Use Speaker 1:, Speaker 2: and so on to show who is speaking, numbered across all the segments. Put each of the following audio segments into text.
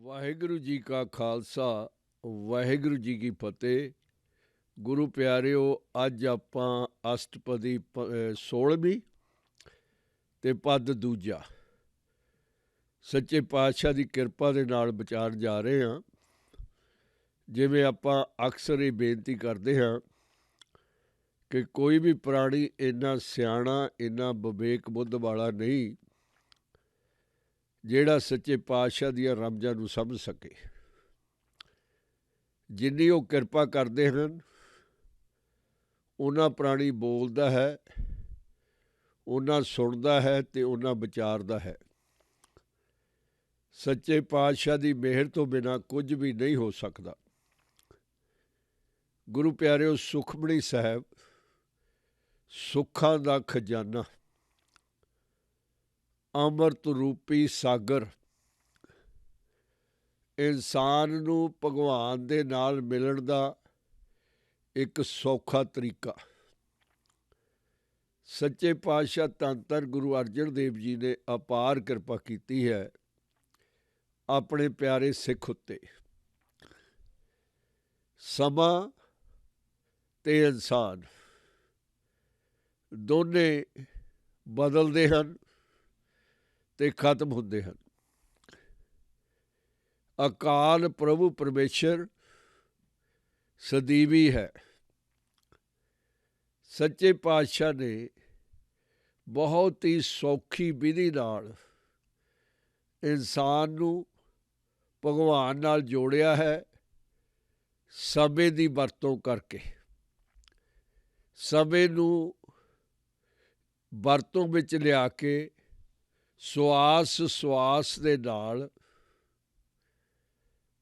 Speaker 1: ਵਾਹਿਗੁਰੂ ਜੀ ਕਾ ਖਾਲਸਾ ਵਾਹਿਗੁਰੂ ਜੀ ਕੀ ਫਤਿਹ। ਗੁਰੂ ਪਿਆਰਿਓ, ਅੱਜ ਆਪਾਂ ਅਸ਼ਟਪਦੀ 16ਵੀਂ ਤੇ ਪਦ ਦੂਜਾ ਸੱਚੇ ਪਾਤਸ਼ਾਹ ਦੀ ਕਿਰਪਾ ਦੇ ਨਾਲ ਵਿਚਾਰ ਜਾ ਰਹੇ ਹਾਂ। ਜਿਵੇਂ ਆਪਾਂ ਅਕਸਰ ਇਹ ਬੇਨਤੀ ਕਰਦੇ ਹਾਂ ਕਿ ਕੋਈ ਵੀ ਪ੍ਰਾਣੀ ਇੰਨਾ ਸਿਆਣਾ, ਇੰਨਾ ਵਿਵੇਕ ਬੁੱਧ ਵਾਲਾ ਨਹੀਂ ਜਿਹੜਾ ਸੱਚੇ ਪਾਤਸ਼ਾਹ ਦੀਆਂ ਰਮਜ਼ਾਂ ਨੂੰ ਸਮਝ ਸਕੇ। ਜਿੰਨੀ ਉਹ ਕਿਰਪਾ ਕਰਦੇ ਹਨ ਉਹਨਾਂ ਪ੍ਰਾਣੀ ਬੋਲਦਾ ਹੈ, ਉਹਨਾਂ ਸੁਣਦਾ ਹੈ ਅਤੇ ਉਹਨਾਂ ਵਿਚਾਰਦਾ ਹੈ। ਸੱਚੇ ਪਾਤਸ਼ਾਹ ਦੀ ਮਿਹਰ ਤੋਂ ਬਿਨਾਂ ਕੁਝ ਵੀ ਨਹੀਂ ਹੋ ਸਕਦਾ। ਗੁਰੂ ਪਿਆਰਿਓ, ਸੁਖਮਣੀ ਸਾਹਿਬ ਸੁੱਖਾਂ ਦਾ ਖਜ਼ਾਨਾ, ਅੰਮ੍ਰਿਤ ਰੂਪੀ ਸਾਗਰ, ਇਨਸਾਨ ਨੂੰ ਭਗਵਾਨ ਦੇ ਨਾਲ ਮਿਲਣ ਦਾ ਇੱਕ ਸੌਖਾ ਤਰੀਕਾ। ਸੱਚੇ ਪਾਤਸ਼ਾਹ ਧੰਨ ਧੰਨ ਗੁਰੂ ਅਰਜਨ ਦੇਵ ਜੀ ਨੇ ਅਪਾਰ ਕਿਰਪਾ ਕੀਤੀ ਹੈ ਆਪਣੇ ਪਿਆਰੇ ਸਿੱਖ ਉੱਤੇ। ਸਮਾਂ ਤੇ ਇਨਸਾਨ ਦੋਨੇ ਬਦਲਦੇ ਹਨ ਤੇ ਖਤਮ ਹੁੰਦੇ ਹਨ। ਅਕਾਲ ਪ੍ਰਭੂ ਪਰਮੇਸ਼ਰ ਸਦੀਵੀ ਹੈ। ਸੱਚੇ ਪਾਤਸ਼ਾਹ ਨੇ ਬਹੁਤ ਹੀ ਸੌਖੀ ਵਿਧੀ ਨਾਲ ਇਨਸਾਨ ਨੂੰ ਭਗਵਾਨ ਨਾਲ ਜੋੜਿਆ ਹੈ, ਸਮੇਂ ਦੀ ਵਰਤੋਂ ਕਰਕੇ। ਸਮੇਂ ਨੂੰ ਵਰਤੋਂ ਵਿੱਚ ਲਿਆ ਕੇ ਸਵਾਸ ਦੇ ਨਾਲ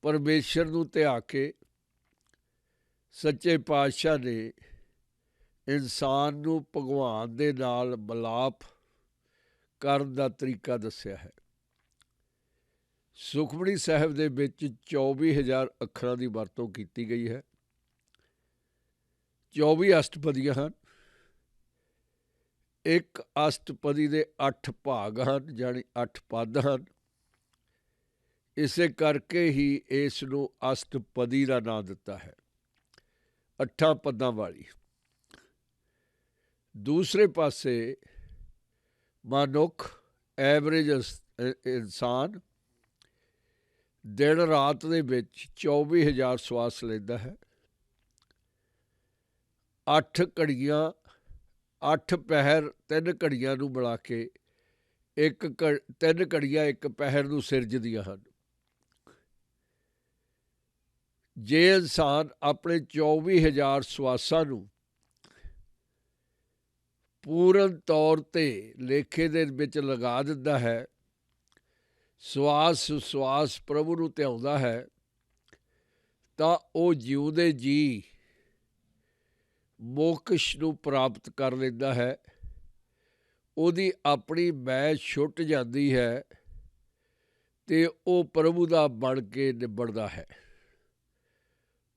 Speaker 1: ਪਰਮੇਸ਼ਰ ਨੂੰ ਧਿਆ ਕੇ ਸੱਚੇ ਪਾਤਸ਼ਾਹ ਨੇ ਇਨਸਾਨ ਨੂੰ ਭਗਵਾਨ ਦੇ ਨਾਲ ਮਿਲਾਪ ਕਰਨ ਦਾ ਤਰੀਕਾ ਦੱਸਿਆ ਹੈ। ਸੁਖਮਣੀ ਸਾਹਿਬ ਦੇ ਵਿੱਚ 24,000 ਅੱਖਰਾਂ ਦੀ ਵਰਤੋਂ ਕੀਤੀ ਗਈ ਹੈ। 24 ਅਸ਼ਟਪਦੀਆਂ ਹਨ। ਇੱਕ ਅਸ਼ਟਪਦੀ ਦੇ 8 ਭਾਗ ਹਨ, ਜਾਣੀ 8 ਪਦ ਹਨ। ਇਸੇ ਕਰਕੇ ਹੀ ਇਸ ਨੂੰ ਅਸ਼ਟਪਦੀ ਦਾ ਨਾਂ ਦਿੱਤਾ ਹੈ, 8 ਪਦਾਂ ਵਾਲੀ। ਦੂਸਰੇ ਪਾਸੇ ਮਨੁੱਖ, ਐਵਰੇਜ ਇਨਸਾਨ ਦਿਨ ਰਾਤ ਦੇ ਵਿੱਚ 24,000 ਸਵਾਸ ਲੈਂਦਾ ਹੈ। 8 ਘੜੀਆਂ, 8 ਪਹਿਰ 3 ਘੜੀਆਂ ਨੂੰ ਮਿਲਾ ਕੇ 3 ਘੜੀਆਂ 1 ਪਹਿਰ ਨੂੰ ਸਿਰਜਦੀਆਂ ਹਨ। ਜੇ ਇਨਸਾਨ ਆਪਣੇ 24,000 ਸਵਾਸਾਂ ਨੂੰ ਪੂਰਨ ਤੌਰ 'ਤੇ ਲੇਖੇ ਦੇ ਵਿੱਚ ਲਗਾ ਦਿੰਦਾ ਹੈ, ਸਵਾਸ ਪ੍ਰਭੂ ਨੂੰ ਧਿਆਉਂਦਾ ਹੈ, ਤਾਂ ਉਹ ਜਿਉਂਦੇ ਜੀ ਮੋਕਸ਼ ਨੂੰ ਪ੍ਰਾਪਤ ਕਰ ਲੈਂਦਾ ਹੈ। ਉਹਦੀ ਆਪਣੀ ਮੈਂ ਛੁੱਟ ਜਾਂਦੀ ਹੈ ਅਤੇ ਉਹ ਪ੍ਰਭੂ ਦਾ ਬਣ ਕੇ ਨਿਬੜਦਾ ਹੈ,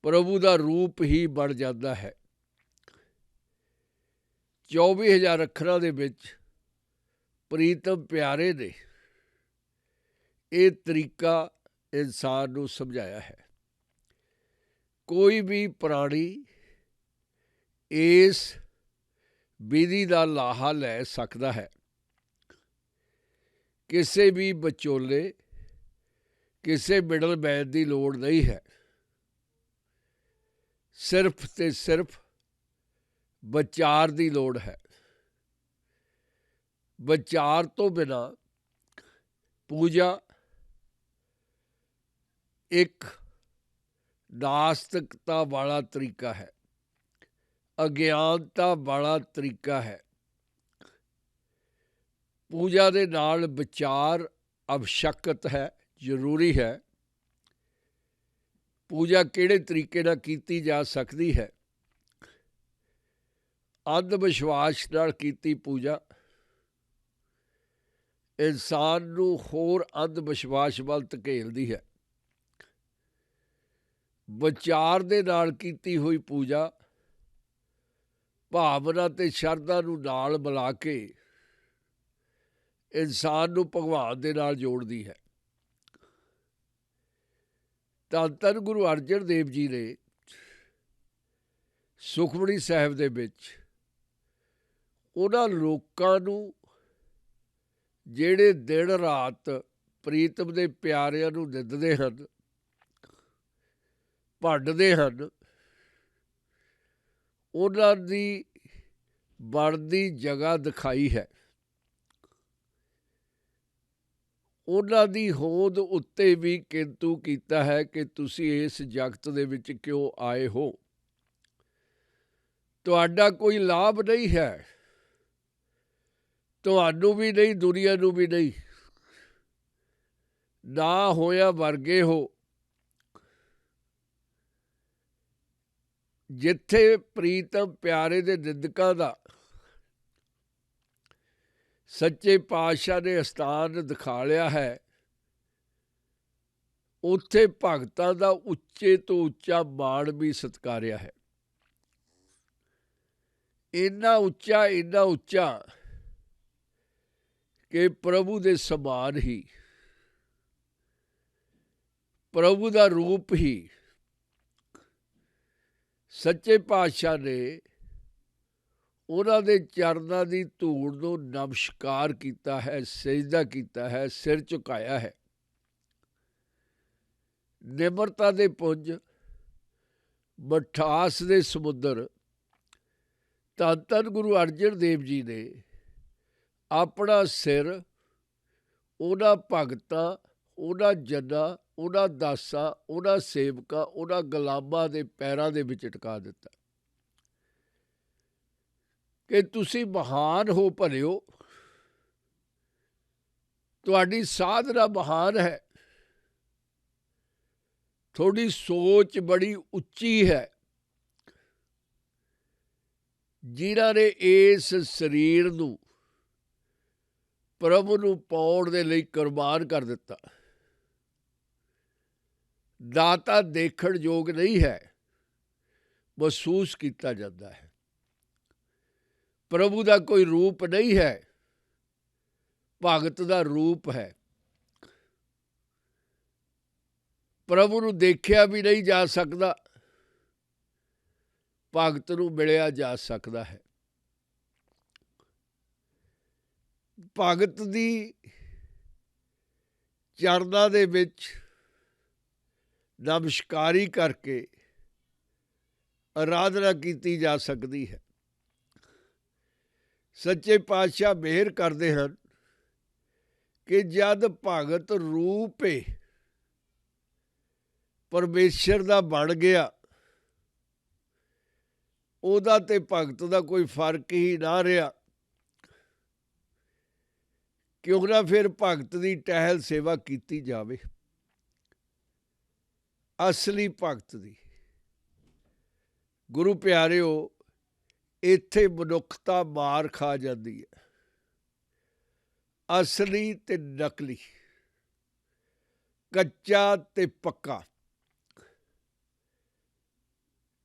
Speaker 1: ਪ੍ਰਭੂ ਦਾ ਰੂਪ ਹੀ ਬਣ ਜਾਂਦਾ ਹੈ। 24,000 ਅੱਖਰਾਂ ਦੇ ਵਿੱਚ ਪ੍ਰੀਤਮ ਪਿਆਰੇ ਨੇ ਇਹ ਤਰੀਕਾ ਇਨਸਾਨ ਨੂੰ ਸਮਝਾਇਆ ਹੈ। ਕੋਈ ਵੀ ਪ੍ਰਾਣੀ ਇਸ ਵਿਧੀ ਦਾ ਲਾਹਾ ਲੈ ਸਕਦਾ ਹੈ। ਕਿਸੇ ਵੀ ਵਿਚੋਲੇ, ਕਿਸੇ ਮਿਡਲਮੈਨ ਦੀ ਲੋੜ ਨਹੀਂ ਹੈ। ਸਿਰਫ ਤੇ ਸਿਰਫ ਵਿਚਾਰ ਦੀ ਲੋੜ ਹੈ। ਵਿਚਾਰ ਤੋਂ ਬਿਨਾਂ ਪੂਜਾ ਇੱਕ ਨਾਸਤਿਕਤਾ ਵਾਲਾ ਤਰੀਕਾ ਹੈ, ਅਗਿਆਨਤਾ ਵਾਲਾ ਤਰੀਕਾ ਹੈ। ਪੂਜਾ ਦੇ ਨਾਲ ਵਿਚਾਰ ਆਵਸ਼ਕਤ ਹੈ, ਜ਼ਰੂਰੀ ਹੈ। ਪੂਜਾ ਕਿਹੜੇ ਤਰੀਕੇ ਨਾਲ ਕੀਤੀ ਜਾ ਸਕਦੀ ਹੈ? ਅੰਧ ਵਿਸ਼ਵਾਸ ਨਾਲ ਕੀਤੀ ਪੂਜਾ ਇਨਸਾਨ ਨੂੰ ਹੋਰ ਅੰਧ ਵਿਸ਼ਵਾਸ ਵੱਲ ਧਕੇਲਦੀ ਹੈ। ਵਿਚਾਰ ਦੇ ਨਾਲ ਕੀਤੀ ਹੋਈ ਪੂਜਾ ਭਾਵਨਾ ਅਤੇ ਸ਼ਰਧਾ ਨੂੰ ਨਾਲ ਮਿਲਾ ਕੇ ਇਨਸਾਨ ਨੂੰ ਭਗਵਾਨ ਦੇ ਨਾਲ ਜੋੜਦੀ ਹੈ। ਧੰਨ ਧੰਨ ਗੁਰੂ ਅਰਜਨ ਦੇਵ ਜੀ ਨੇ ਸੁਖਮਨੀ ਸਾਹਿਬ ਦੇ ਵਿੱਚ ਉਹਨਾਂ ਲੋਕਾਂ ਨੂੰ ਜਿਹੜੇ ਦਿਨ ਰਾਤ ਪ੍ਰੀਤਮ ਦੇ ਪਿਆਰਿਆਂ ਨੂੰ ਨਿੰਦਦੇ ਹਨ, ਭੰਡਦੇ ਹਨ, ਉਹਨਾਂ ਦੀ ਬਣਦੀ ਜਗ੍ਹਾ ਦਿਖਾਈ ਹੈ। ਉਹਨਾਂ ਦੀ ਹੋਂਦ ਉੱਤੇ ਵੀ ਕਿੰਤੂ ਕੀਤਾ ਹੈ ਕਿ ਤੁਸੀਂ ਇਸ ਜਗਤ ਦੇ ਵਿੱਚ ਕਿਉਂ ਆਏ ਹੋ। ਤੁਹਾਡਾ ਕੋਈ ਲਾਭ ਨਹੀਂ ਹੈ, ਤੁਹਾਨੂੰ ਵੀ ਨਹੀਂ, ਦੁਨੀਆ ਨੂੰ ਵੀ ਨਹੀਂ। ਨਾ ਹੋਇਆ ਵਰਗੇ ਹੋ। ਜਿੱਥੇ ਪ੍ਰੀਤਮ ਪਿਆਰੇ ਦੇ ਨਿੰਦਕਾਂ ਦਾ ਸੱਚੇ ਪਾਤਸ਼ਾਹ ਨੇ ਅਸਥਾਨ ਦਿਖਾ ਲਿਆ ਹੈ, ਉੱਥੇ ਭਗਤਾਂ ਦਾ ਉੱਚੇ ਤੋਂ ਉੱਚਾ ਮਾਣ ਵੀ ਸਤਿਕਾਰਿਆ ਹੈ। ਇੰਨਾ ਉੱਚਾ ਕਿ ਪ੍ਰਭੂ ਦੇ ਸਮਾਨ ਹੀ, ਪ੍ਰਭੂ ਦਾ ਰੂਪ ਹੀ ਸੱਚੇ ਪਾਤਸ਼ਾਹ ਨੇ ਉਹਨਾਂ ਦੇ ਚਰਨਾਂ ਦੀ ਧੂੜ ਨੂੰ ਨਮਸਕਾਰ ਕੀਤਾ ਹੈ, ਸਜਦਾ ਕੀਤਾ ਹੈ, ਸਿਰ ਝੁਕਾਇਆ ਹੈ। ਨਿਮਰਤਾ ਦੇ ਪੁੰਜ, ਮਠਾਸ ਦੇ ਸਮੁੰਦਰ ਧੰਨ ਧੰਨ ਗੁਰੂ ਅਰਜਨ ਦੇਵ ਜੀ ਨੇ ਆਪਣਾ ਸਿਰ ਉਹਨਾਂ ਭਗਤਾਂ, ਉਹਨਾਂ ਜਨਾਂ, ਉਹਨਾਂ ਦਾਸਾਂ, ਉਹਨਾਂ ਸੇਵਕਾਂ, ਉਹਨਾਂ ਗੁਲਾਮਾਂ ਦੇ ਪੈਰਾਂ ਦੇ ਵਿੱਚ ਟਿਕਾ ਦਿੱਤਾ ਕਿ ਤੁਸੀਂ ਮਹਾਨ ਹੋ ਭਲਿਓ, ਤੁਹਾਡੀ ਸਾਧਨਾ ਮਹਾਨ ਹੈ, ਤੁਹਾਡੀ ਸੋਚ ਬੜੀ ਉੱਚੀ ਹੈ। ਜਿਨ੍ਹਾਂ ਨੇ ਇਸ ਸਰੀਰ ਨੂੰ ਪ੍ਰਭੂ ਨੂੰ ਪਾਉਣ ਦੇ ਲਈ ਕੁਰਬਾਨ ਕਰ ਦਿੱਤਾ। ਦਾਤਾ ਦੇਖਣ ਯੋਗ ਨਹੀਂ ਹੈ, ਮਹਿਸੂਸ ਕੀਤਾ ਜਾਂਦਾ ਹੈ। ਪ੍ਰਭੂ ਦਾ ਕੋਈ ਰੂਪ ਨਹੀਂ ਹੈ, ਭਗਤ ਦਾ ਰੂਪ ਹੈ। ਪ੍ਰਭੂ ਨੂੰ ਦੇਖਿਆ ਵੀ ਨਹੀਂ ਜਾ ਸਕਦਾ, ਭਗਤ ਨੂੰ ਮਿਲਿਆ ਜਾ ਸਕਦਾ ਹੈ। ਭਗਤ ਦੀ ਚਰਨਾਂ ਦੇ ਵਿੱਚ ਨਮਸਕਾਰੀ ਕਰਕੇ ਆਰਾਧਨਾ ਕੀਤੀ ਜਾ ਸਕਦੀ ਹੈ। ਸੱਚੇ ਪਾਤਸ਼ਾਹ ਮਿਹਰ ਕਰਦੇ ਹਨ ਕਿ ਜਦ ਭਗਤ ਰੂਪ ਪਰਮੇਸ਼ਰ ਦਾ ਬਣ ਗਿਆ, ਉਹਦਾ ਤੇ ਭਗਤ ਦਾ ਕੋਈ ਫਰਕ ਹੀ ਨਾ ਰਿਹਾ। ਕਿਉਂ ਨਾ ਫਿਰ ਭਗਤ ਦੀ ਟਹਿਲ ਸੇਵਾ ਕੀਤੀ ਜਾਵੇ। ਅਸਲੀ ਭਗਤ ਦੀ, ਗੁਰੂ ਪਿਆਰਿਓ, ਇੱਥੇ ਮਨੁੱਖਤਾ ਮਾਰ ਖਾ ਜਾਂਦੀ ਹੈ। ਅਸਲੀ ਤੇ ਨਕਲੀ, ਕੱਚਾ ਤੇ ਪੱਕਾ।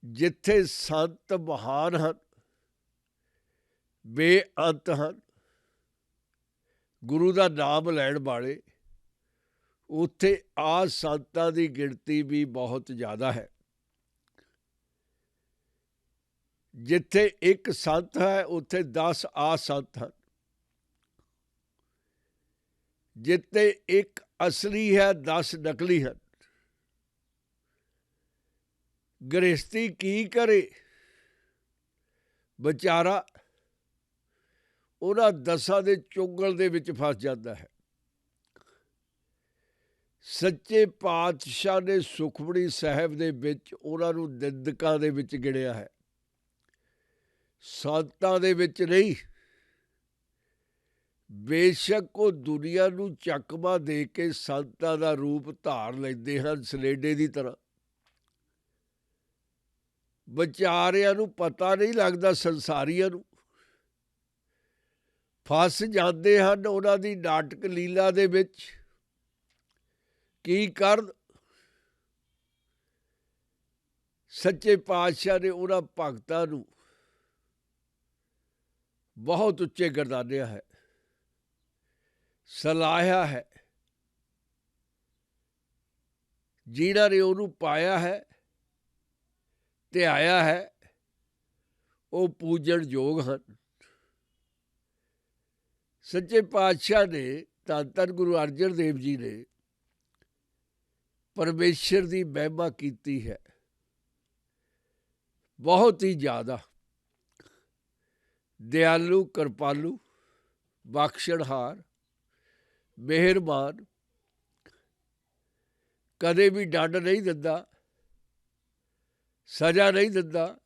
Speaker 1: ਜਿੱਥੇ ਸੰਤ ਮਹਾਨ ਹਨ, ਬੇਅੰਤ ਹਨ, ਗੁਰੂ ਦਾ ਨਾਮ ਲੈਣ ਵਾਲੇ, ਉੱਥੇ ਆ ਸੰਤਾਂ ਦੀ ਗਿਣਤੀ ਵੀ ਬਹੁਤ ਜ਼ਿਆਦਾ ਹੈ। ਜਿੱਥੇ ਇੱਕ ਸੰਤ ਹੈ, ਉੱਥੇ 10 ਆ ਸੰਤ ਹਨ। ਜਿੱਥੇ ਇੱਕ ਅਸਲੀ ਹੈ, 10 ਨਕਲੀ ਹਨ। ਗ੍ਰਹਿਸਤੀ ਕੀ ਕਰੇ ਵਿਚਾਰਾ, ਉਹਨਾਂ 10 ਦੇ ਚੁੰਗਲ ਦੇ ਵਿੱਚ ਫਸ ਜਾਂਦਾ ਹੈ। ਸੱਚੇ ਪਾਤਸ਼ਾਹ ਨੇ ਸੁਖਮਨੀ ਸਾਹਿਬ ਦੇ ਵਿੱਚ ਉਹਨਾਂ ਨੂੰ ਨਿੰਦਕਾਂ ਦੇ ਵਿੱਚ ਗਿਣਿਆ ਹੈ, ਸੰਤਾਂ ਦੇ ਵਿੱਚ ਨਹੀਂ। ਬੇਸ਼ੱਕ ਉਹ ਦੁਨੀਆ ਨੂੰ ਚਕਮਾ ਦੇ ਕੇ ਸੰਤਾਂ ਦਾ ਰੂਪ ਧਾਰ ਲੈਂਦੇ ਹਨ, ਸਲੇਡੇ ਦੀ ਤਰ੍ਹਾਂ। ਵਿਚਾਰਿਆਂ ਨੂੰ ਪਤਾ ਨਹੀਂ ਲੱਗਦਾ, ਸੰਸਾਰੀਆਂ ਨੂੰ ਫਸ ਜਾਂਦੇ ਹਨ ਉਹਨਾਂ ਦੀ ਨਾਟਕ ਲੀਲਾ ਦੇ ਵਿੱਚ। ਕੀ ਕਰਨ? ਸੱਚੇ ਪਾਤਸ਼ਾਹ ਨੇ ਉਹਨਾਂ ਭਗਤਾਂ ਨੂੰ ਬਹੁਤ ਉੱਚੇ ਗਰਦਾਨਿਆ ਹੈ, ਸਲਾਹਿਆ ਹੈ। ਜਿਨ੍ਹਾਂ ਨੇ ਉਹਨੂੰ ਪਾਇਆ ਹੈ, ਧਿਆਇਆ ਹੈ, ਉਹ ਪੂਜਣ ਯੋਗ ਹਨ। ਸੱਚੇ ਪਾਤਸ਼ਾਹ ਨੇ, ਧੰਨ ਧੰਨ ਗੁਰੂ ਅਰਜਨ ਦੇਵ ਜੀ ਨੇ ਪਰਮੇਸ਼ਰ ਦੀ ਮਹਿਮਾ ਕੀਤੀ ਹੈ ਬਹੁਤ ਹੀ ਜ਼ਿਆਦਾ। ਦਿਆਲੂ, ਕਿਰਪਾਲੂ, ਬਖਸ਼ਣਹਾਰ, ਮਿਹਰਬਾਨ, ਕਦੇ ਵੀ ਡੰਡ ਨਹੀਂ ਦਿੰਦਾ, ਸਜ਼ਾ ਨਹੀਂ ਦਿੰਦਾ,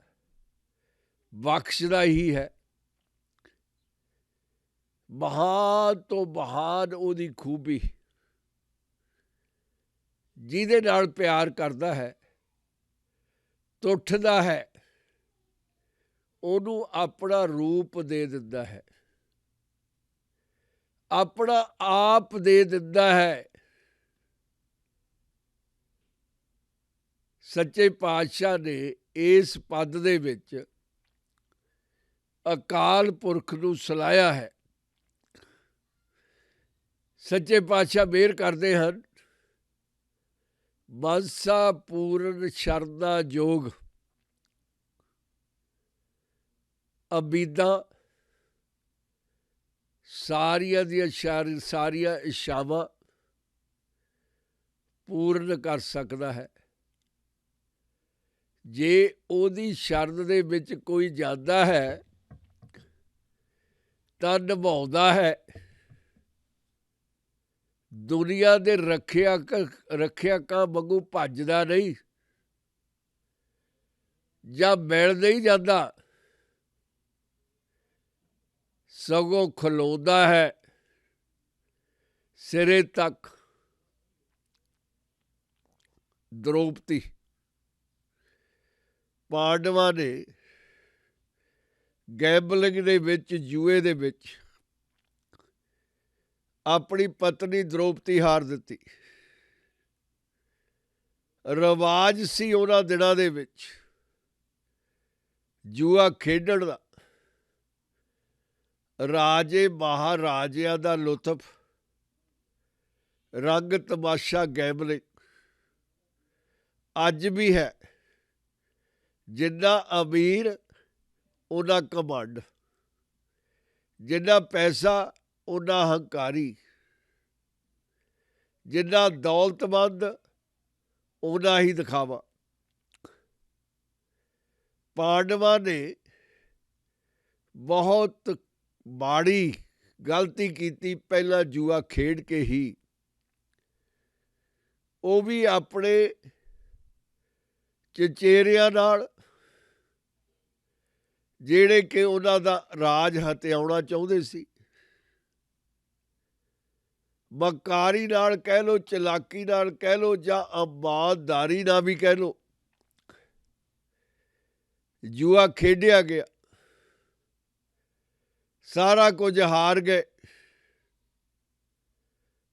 Speaker 1: ਬਖਸ਼ਦਾ ਹੀ ਹੈ। ਮਹਾਨ ਤੋਂ ਮਹਾਨ ਉਹਦੀ ਖੂਬੀ, ਜਿਹਦੇ ਨਾਲ ਪਿਆਰ ਕਰਦਾ ਹੈ, ਤੁੱਠਦਾ ਹੈ, ਉਹਨੂੰ ਆਪਣਾ ਰੂਪ ਦੇ ਦਿੰਦਾ ਹੈ, ਆਪਣਾ ਆਪ ਦੇ ਦਿੰਦਾ ਹੈ। ਸੱਚੇ ਪਾਤਸ਼ਾਹ ਨੇ ਇਸ ਪਦ ਦੇ ਵਿੱਚ ਅਕਾਲ ਪੁਰਖ ਨੂੰ ਸਲਾਹਿਆ ਹੈ। ਸੱਚੇ ਪਾਤਸ਼ਾਹ ਮਿਹਰ ਕਰਦੇ ਹਨ, ਮਨਸਾ ਪੂਰਨ ਸ਼ਰਧਾ ਜੋਗ, ਉਮੀਦਾਂ ਸਾਰੀਆਂ ਦੀਆਂ ਸਾਰੀਆਂ ਇੱਛਾਵਾਂ ਪੂਰਨ ਕਰ ਸਕਦਾ ਹੈ। ਜੇ ਉਹਦੀ ਸ਼ਰਨ ਦੇ ਵਿੱਚ ਕੋਈ ਜਾਂਦਾ ਹੈ ਤਾਂ ਨਿਭਾਉਂਦਾ ਹੈ। ਦੁਨੀਆ ਦੇ ਰੱਖਿਆਕਾਂ ਵਾਂਗੂ ਭੱਜਦਾ ਨਹੀਂ, ਜਾਂ ਮਿਲ ਨਹੀਂ ਜਾਂਦਾ, ਸਗੋਂ ਖਲੋਂਦਾ ਹੈ ਸਿਰੇ ਤੱਕ। ਦ੍ਰੋਪਦੀ, ਪਾਂਡਵਾਂ ਨੇ ਗੈਂਬਲਿੰਗ ਦੇ ਵਿੱਚ, ਜੂਏ ਦੇ ਵਿੱਚ ਆਪਣੀ ਪਤਨੀ ਦ੍ਰੋਪਦੀ ਹਾਰ ਦਿੱਤੀ। ਰਿਵਾਜ ਸੀ ਉਹਨਾਂ ਦਿਨਾਂ ਦੇ ਵਿੱਚ ਜੂਆ ਖੇਡਣ ਦਾ, ਰਾਜੇ ਮਹਾਰਾਜਿਆਂ ਦਾ ਲੁਤਫ, ਰੰਗ ਤਮਾਸ਼ਾ, ਗੈਂਬਲਿੰਗ ਅੱਜ ਵੀ ਹੈ। ਜਿੰਨਾ ਅਮੀਰ ਓਨਾ ਘਮੰਡ, ਜਿੰਨਾ ਪੈਸਾ ਓਨਾ ਹੰਕਾਰੀ, ਜਿੰਨਾ ਦੌਲਤਮੰਦ ਓਨਾ ਹੀ ਦਿਖਾਵਾ। ਪਾਂਡਵਾਂ ਨੇ ਬਹੁਤ ਮਾੜੀ ਗਲਤੀ ਕੀਤੀ, ਪਹਿਲਾਂ ਜੂਆ ਖੇਡ ਕੇ ਹੀ। ਉਹ ਵੀ ਆਪਣੇ ਚਚੇਰਿਆਂ ਨਾਲ, ਜਿਹੜੇ ਕਿ ਉਹਨਾਂ ਦਾ ਰਾਜ ਹਥਿਆਉਣਾ ਚਾਹੁੰਦੇ ਸੀ। ਮਕਾਰੀ ਨਾਲ ਕਹਿ ਲਓ, ਚਲਾਕੀ ਨਾਲ ਕਹਿ ਲਓ, ਜਾਂ ਇਮਾਨਦਾਰੀ ਨਾਲ ਵੀ ਕਹਿ ਲਓ, ਜੂਆ ਖੇਡਿਆ ਗਿਆ। ਸਾਰਾ ਕੁਝ ਹਾਰ ਗਏ।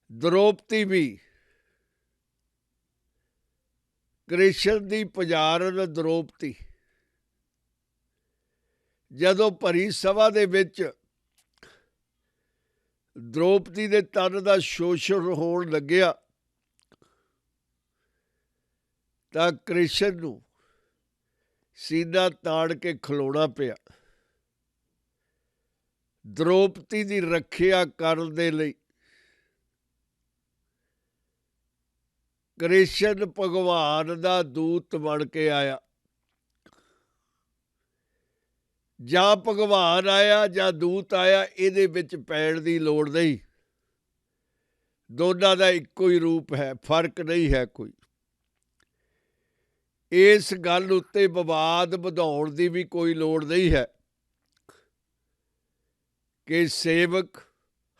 Speaker 1: ਦ੍ਰੋਪਦੀ ਵੀ, ਕ੍ਰਿਸ਼ਨ ਦੀ ਪੁਜਾਰਨ ਦ੍ਰੋਪਦੀ, ਜਦੋਂ ਭਰੀ ਸਭਾ ਦੇ ਵਿੱਚ ਦ੍ਰੋਪਦੀ ਦੇ ਤਨ ਦਾ ਸ਼ੋਸ਼ਣ ਹੋਣ ਲੱਗਿਆ ਤਾਂ ਕ੍ਰਿਸ਼ਨ ਨੂੰ ਸੀਨਾ ਤਾੜ ਕੇ ਖਲੋਣਾ ਪਿਆ। ਦ੍ਰੋਪਦੀ ਦੀ ਰੱਖਿਆ ਕਰਨ ਦੇ ਲਈ ਕ੍ਰਿਸ਼ਨ ਭਗਵਾਨ ਦਾ ਦੂਤ ਬਣ ਕੇ ਆਇਆ। ਜਾਂ ਭਗਵਾਨ ਆਇਆ ਜਾਂ ਦੂਤ ਆਇਆ, ਇਹਦੇ ਵਿੱਚ ਪੈਣ ਦੀ ਲੋੜ ਨਹੀਂ। ਦੋਨਾਂ ਦਾ ਇੱਕੋ ਹੀ ਰੂਪ ਹੈ, ਫਰਕ ਨਹੀਂ ਹੈ ਕੋਈ। ਇਸ ਗੱਲ ਉੱਤੇ ਵਿਵਾਦ ਵਧਾਉਣ ਦੀ ਵੀ ਕੋਈ ਲੋੜ ਨਹੀਂ ਹੈ ਕਿ ਸੇਵਕ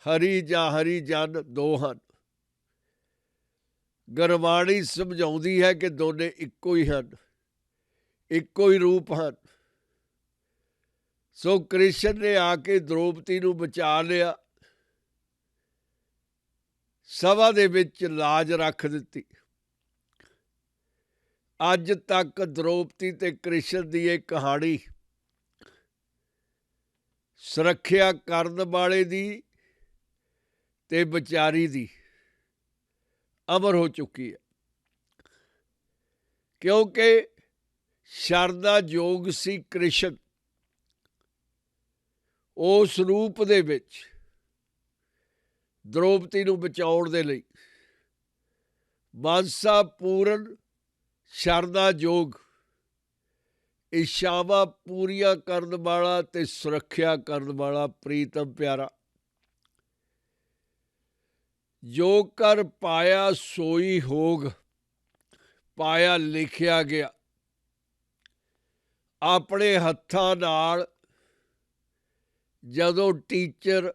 Speaker 1: ਹਰੀ ਜਾਂ ਹਰੀ ਜਨ ਦੋ ਹਨ। ਗੁਰਬਾਣੀ ਸਮਝਾਉਂਦੀ ਹੈ ਕਿ ਦੋਨੇ ਇੱਕੋ ਹੀ ਹਨ, ਇੱਕੋ ਹੀ ਰੂਪ ਹਨ। ਸੋ ਕ੍ਰਿਸ਼ਨ ਨੇ ਆ ਕੇ ਦ੍ਰੋਪਦੀ ਨੂੰ ਬਚਾ ਲਿਆ, ਸਭਾ ਦੇ ਵਿੱਚ ਲਾਜ ਰੱਖ ਦਿੱਤੀ। ਅੱਜ ਤੱਕ ਦ੍ਰੋਪਦੀ ਤੇ ਕ੍ਰਿਸ਼ਨ ਦੀ ਇਹ ਕਹਾਣੀ ਸੁਰੱਖਿਆ ਕਰਨ ਵਾਲੇ ਦੀ ਤੇ ਵਿਚਾਰੀ ਦੀ ਅਮਰ ਹੋ ਚੁੱਕੀ ਹੈ। ਕਿਉਂਕਿ ਸ਼ਰਧਾ ਯੋਗ ਸੀ ਕ੍ਰਿਸ਼ਨ ਉਸ ਰੂਪ ਦੇ ਵਿੱਚ ਦ੍ਰੋਪਦੀ ਨੂੰ ਬਚਾਉਣ ਦੇ ਲਈ। ਮਾਨਸਾ ਪੂਰਨ ਸ਼ਰਧਾ ਯੋਗ ਇੱਛਾਵਾਂ ਪੂਰੀਆਂ ਕਰਨ ਵਾਲਾ ਤੇ ਸੁਰੱਖਿਆ ਕਰਨ ਵਾਲਾ ਪ੍ਰੀਤਮ ਪਿਆਰਾ। ਜੋ ਕਰ ਪਾਇਆ ਸੋਈ ਹੋਗ, ਪਾਇਆ ਲਿਖਿਆ ਗਿਆ। ਆਪਣੇ ਹੱਥਾਂ ਨਾਲ ਜਦੋਂ ਟੀਚਰ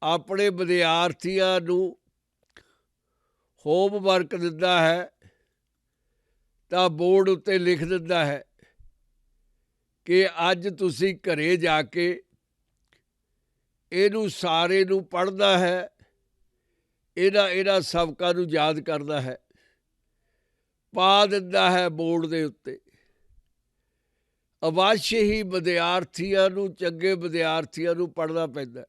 Speaker 1: ਆਪਣੇ ਵਿਦਿਆਰਥੀਆਂ ਨੂੰ ਹੋਮਵਰਕ ਦਿੰਦਾ ਹੈ ਤਾਂ ਬੋਰਡ ਉੱਤੇ ਲਿਖ ਦਿੰਦਾ ਹੈ ਕਿ ਅੱਜ ਤੁਸੀਂ ਘਰੇ ਜਾ ਕੇ ਇਹਨੂੰ ਸਾਰੇ ਨੂੰ ਪੜ੍ਹਨਾ ਹੈ, ਇਹਨਾਂ ਸਬਕਾਂ ਨੂੰ ਯਾਦ ਕਰਨਾ ਹੈ। ਪਾ ਦਿੰਦਾ ਹੈ ਬੋਰਡ ਦੇ ਉੱਤੇ। ਅਵੱਸ਼ ਹੀ ਵਿਦਿਆਰਥੀਆਂ ਨੂੰ, ਚੰਗੇ ਵਿਦਿਆਰਥੀਆਂ ਨੂੰ ਪੜ੍ਹਨਾ ਪੈਂਦਾ,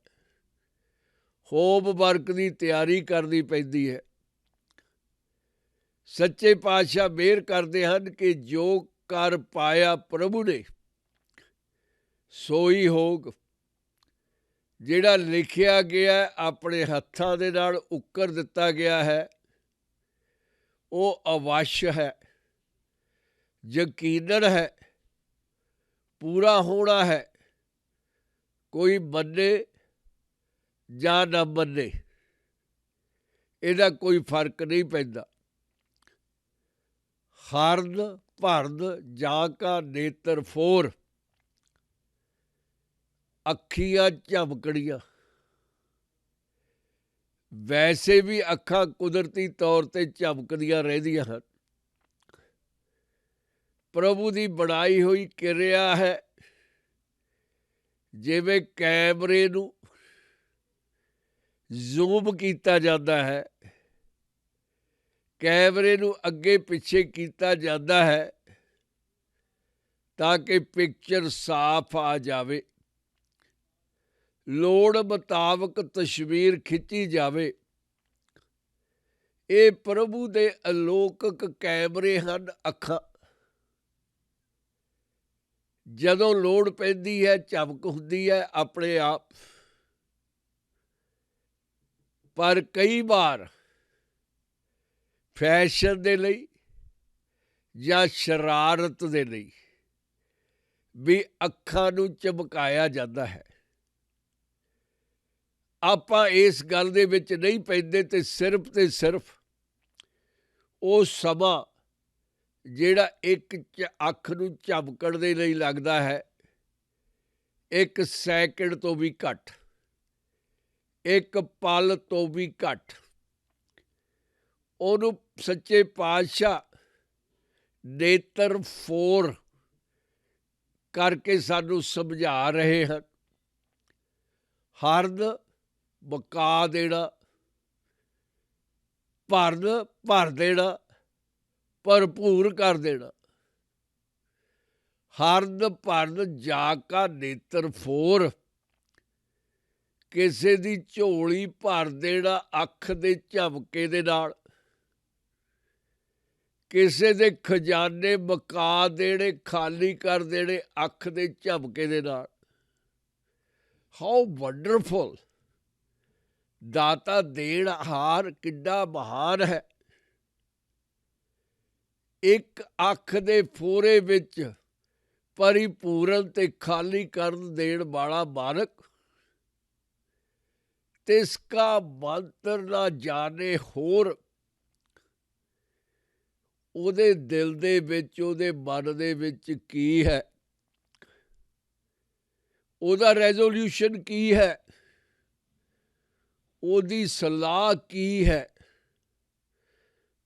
Speaker 1: ਹੋਮਵਰਕ ਦੀ ਤਿਆਰੀ ਕਰਨੀ ਪੈਂਦੀ ਹੈ। ਸੱਚੇ ਪਾਤਸ਼ਾਹ ਮਿਹਰ ਕਰਦੇ ਹਨ ਕਿ ਜੋ ਕਰ ਪਾਇਆ ਪ੍ਰਭੂ ਨੇ ਸੋਈ ਹੋਗ। ਜਿਹੜਾ ਲਿਖਿਆ ਗਿਆ ਆਪਣੇ ਹੱਥਾਂ ਦੇ ਨਾਲ ਉੱਕਰ ਦਿੱਤਾ ਗਿਆ ਹੈ ਉਹ ਅਵੱਸ਼ ਹੈ, ਯਕੀਨਨ ਹੈ, ਪੂਰਾ ਹੋਣਾ ਹੈ। ਕੋਈ ਮੰਨੇ ਜਾਂ ਨਾ ਮੰਨੇ, ਇਹਦਾ ਕੋਈ ਫਰਕ ਨਹੀਂ ਪੈਂਦਾ। ਹਰਦ ਭਰਦ ਜਾਂ ਕਾ ਨੇਤਰ ਫੋਰ, ਅੱਖੀਆਂ ਝਮਕੜੀਆਂ। ਵੈਸੇ ਵੀ ਅੱਖਾਂ ਕੁਦਰਤੀ ਤੌਰ 'ਤੇ ਝਮਕਦੀਆਂ ਰਹਿੰਦੀਆਂ ਹਨ। ਪ੍ਰਭੂ ਦੀ ਬਣਾਈ ਹੋਈ ਕਿਰਿਆ ਹੈ। ਜਿਵੇਂ ਕੈਮਰੇ ਨੂੰ ਜ਼ੂਮ ਕੀਤਾ ਜਾਂਦਾ ਹੈ, ਕੈਮਰੇ ਨੂੰ ਅੱਗੇ ਪਿੱਛੇ ਕੀਤਾ ਜਾਂਦਾ ਹੈ ਤਾਂ ਕਿ ਪਿਕਚਰ ਸਾਫ਼ ਆ ਜਾਵੇ, ਲੋੜ ਮੁਤਾਬਕ ਤਸਵੀਰ ਖਿੱਚੀ ਜਾਵੇ। ਇਹ ਪ੍ਰਭੂ ਦੇ ਅਲੌਕਿਕ ਕੈਮਰੇ ਹਨ ਅੱਖਾਂ। ਜਦੋਂ ਲੋੜ ਪੈਂਦੀ ਹੈ ਝਮਕ ਹੁੰਦੀ ਹੈ ਆਪਣੇ ਆਪ। ਪਰ ਕਈ ਵਾਰ ਫੈਸ਼ਨ ਦੇ ਲਈ ਜਾਂ ਸ਼ਰਾਰਤ ਦੇ ਲਈ ਵੀ ਅੱਖਾਂ ਨੂੰ ਝਮਕਾਇਆ ਜਾਂਦਾ ਹੈ। ਆਪਾਂ ਇਸ ਗੱਲ ਦੇ ਵਿੱਚ ਨਹੀਂ ਪੈਂਦੇ ਤੇ ਸਿਰਫ ਉਹ ਸਮਾਂ ਜਿਹੜਾ ਇੱਕ ਅੱਖ ਨੂੰ ਝਮਕਣ ਦੇ ਲਈ ਲੱਗਦਾ ਹੈ, 1 ਸੈਕਿੰਡ ਤੋਂ ਵੀ ਘੱਟ, 1 ਪਲ ਤੋਂ ਵੀ ਘੱਟ, ਉਹਨੂੰ ਸੱਚੇ ਪਾਤਸ਼ਾਹ ਨੇਤਰ ਫੋਰ ਕਰਕੇ ਸਾਨੂੰ ਸਮਝਾ ਰਹੇ ਹਨ। ਹਰਦ ਮੁਕਾ ਦੇਣਾ, ਭਰਦ ਭਰ ਦੇਣਾ, ਭਰਪੂਰ ਕਰ ਦੇਣਾ। ਹਰਦ ਭਰਦ ਜਾ ਕਾ ਨੇਤਰ ਫੋਰ, ਕਿਸੇ ਦੀ ਝੋਲੀ ਭਰ ਦੇਣਾ ਅੱਖ ਦੇ ਝਮਕੇ ਦੇ ਨਾਲ, ਕਿਸੇ ਦੇ ਖਜ਼ਾਨੇ ਮੁਕਾ ਦੇਣੇ, ਖਾਲੀ ਕਰ ਦੇਣੇ ਅੱਖ ਦੇ ਝਮਕੇ ਦੇ ਨਾਲ। How wonderful! ਦਾਤਾ ਦੇਣਹਾਰ ਕਿੱਡਾ ਮਹਾਨ ਹੈ। ਇੱਕ ਅੱਖ ਦੇ ਫੋਰੇ ਵਿੱਚ ਪਰਿਪੂਰਨ ਤੇ ਖਾਲੀ ਕਰਨ ਦੇਣ ਵਾਲਾ ਮਾਲਕ। ਤਿਸਕਾ ਮੰਤਰ ਨਾ ਜਾਣੇ ਹੋਰ। ਉਹਦੇ ਦਿਲ ਦੇ ਵਿੱਚ, ਉਹਦੇ ਮਨ ਦੇ ਵਿੱਚ ਕੀ ਹੈ, ਉਹਦਾ ਰੈਜ਼ੋਲਿਊਸ਼ਨ ਕੀ ਹੈ, ਉਹਦੀ ਸਲਾਹ ਕੀ ਹੈ,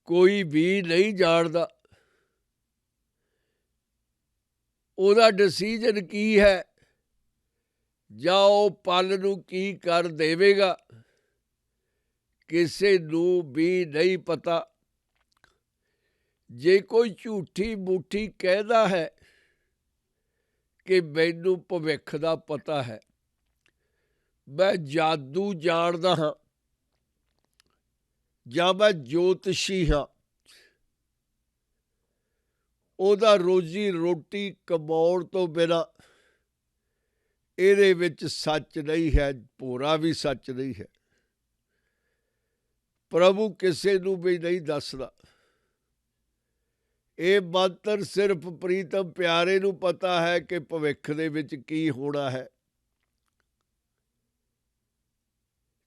Speaker 1: ਕੋਈ ਵੀ ਨਹੀਂ ਜਾਣਦਾ। ਉਹਦਾ ਡਿਸੀਜਨ ਕੀ ਹੈ ਜਾਂ ਉਹ ਪਲ ਨੂੰ ਕੀ ਕਰ ਦੇਵੇਗਾ, ਕਿਸੇ ਨੂੰ ਵੀ ਨਹੀਂ ਪਤਾ। ਜੇ ਕੋਈ ਝੂਠੀ ਮੂਠੀ ਕਹਿੰਦਾ ਹੈ ਕਿ ਮੈਨੂੰ ਭਵਿੱਖ ਦਾ ਪਤਾ ਹੈ, ਮੈਂ ਜਾਦੂ ਜਾਣਦਾ ਹਾਂ ਜਾਂ ਮੈਂ ਜੋਤਸ਼ੀ ਹਾਂ, ਉਹਦਾ ਰੋਜ਼ੀ ਰੋਟੀ ਕਮਾਉਣ ਤੋਂ ਬਿਨਾਂ ਇਹਦੇ ਵਿੱਚ ਸੱਚ ਨਹੀਂ ਹੈ, ਭੋਰਾ ਵੀ ਸੱਚ ਨਹੀਂ ਹੈ। ਪ੍ਰਭੂ ਕਿਸੇ ਨੂੰ ਵੀ ਨਹੀਂ ਦੱਸਦਾ। ਇਹ ਮੰਤਰ ਸਿਰਫ ਪ੍ਰੀਤਮ ਪਿਆਰੇ ਨੂੰ ਪਤਾ ਹੈ ਕਿ ਭਵਿੱਖ ਦੇ ਵਿੱਚ ਕੀ ਹੋਣਾ ਹੈ।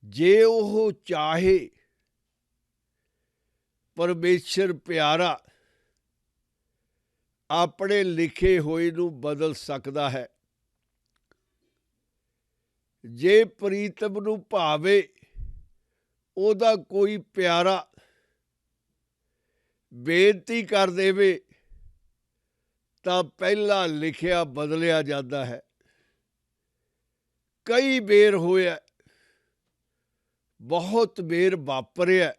Speaker 1: ਜੇ ਉਹ ਚਾਹੇ, ਪਰਮੇਸ਼ਰ ਪਿਆਰਾ ਆਪਣੇ ਲਿਖੇ ਹੋਏ ਨੂੰ ਬਦਲ ਸਕਦਾ ਹੈ। ਜੇ ਪ੍ਰੀਤਮ ਨੂੰ ਭਾਵੇ ਉਹਦਾ ਕੋਈ ਪਿਆਰਾ ਬੇਨਤੀ ਕਰ ਦੇਵੇ ਤਾਂ ਪਹਿਲਾਂ ਲਿਖਿਆ ਬਦਲਿਆ ਜਾਂਦਾ ਹੈ। ਕਈ ਵਾਰ ਹੋਇਆ, ਬਹੁਤ ਵਾਰ ਵਾਪਰਿਆ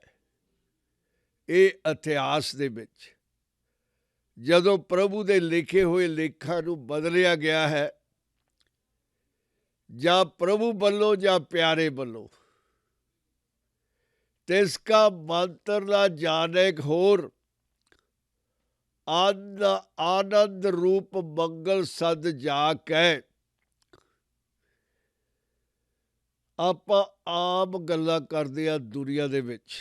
Speaker 1: ਇਹ ਇਤਿਹਾਸ ਦੇ ਵਿੱਚ, ਜਦੋਂ ਪ੍ਰਭੂ ਦੇ ਲਿਖੇ ਹੋਏ ਲੇਖਾਂ ਨੂੰ ਬਦਲਿਆ ਗਿਆ ਹੈ, ਜਾਂ ਪ੍ਰਭੂ ਵੱਲੋਂ ਜਾਂ ਪਿਆਰੇ ਵੱਲੋਂ। ਤਿਸਕਾ ਮੰਤਰ ਨਾ ਜਾਣੇਕ ਹੋਰ, ਆਨੰਦ ਰੂਪ ਮੰਗਲ ਸਦ ਜਾ ਕੈ। ਆਪਾਂ ਆਮ ਗੱਲਾਂ ਕਰਦੇ ਹਾਂ ਦੁਨੀਆ ਦੇ ਵਿੱਚ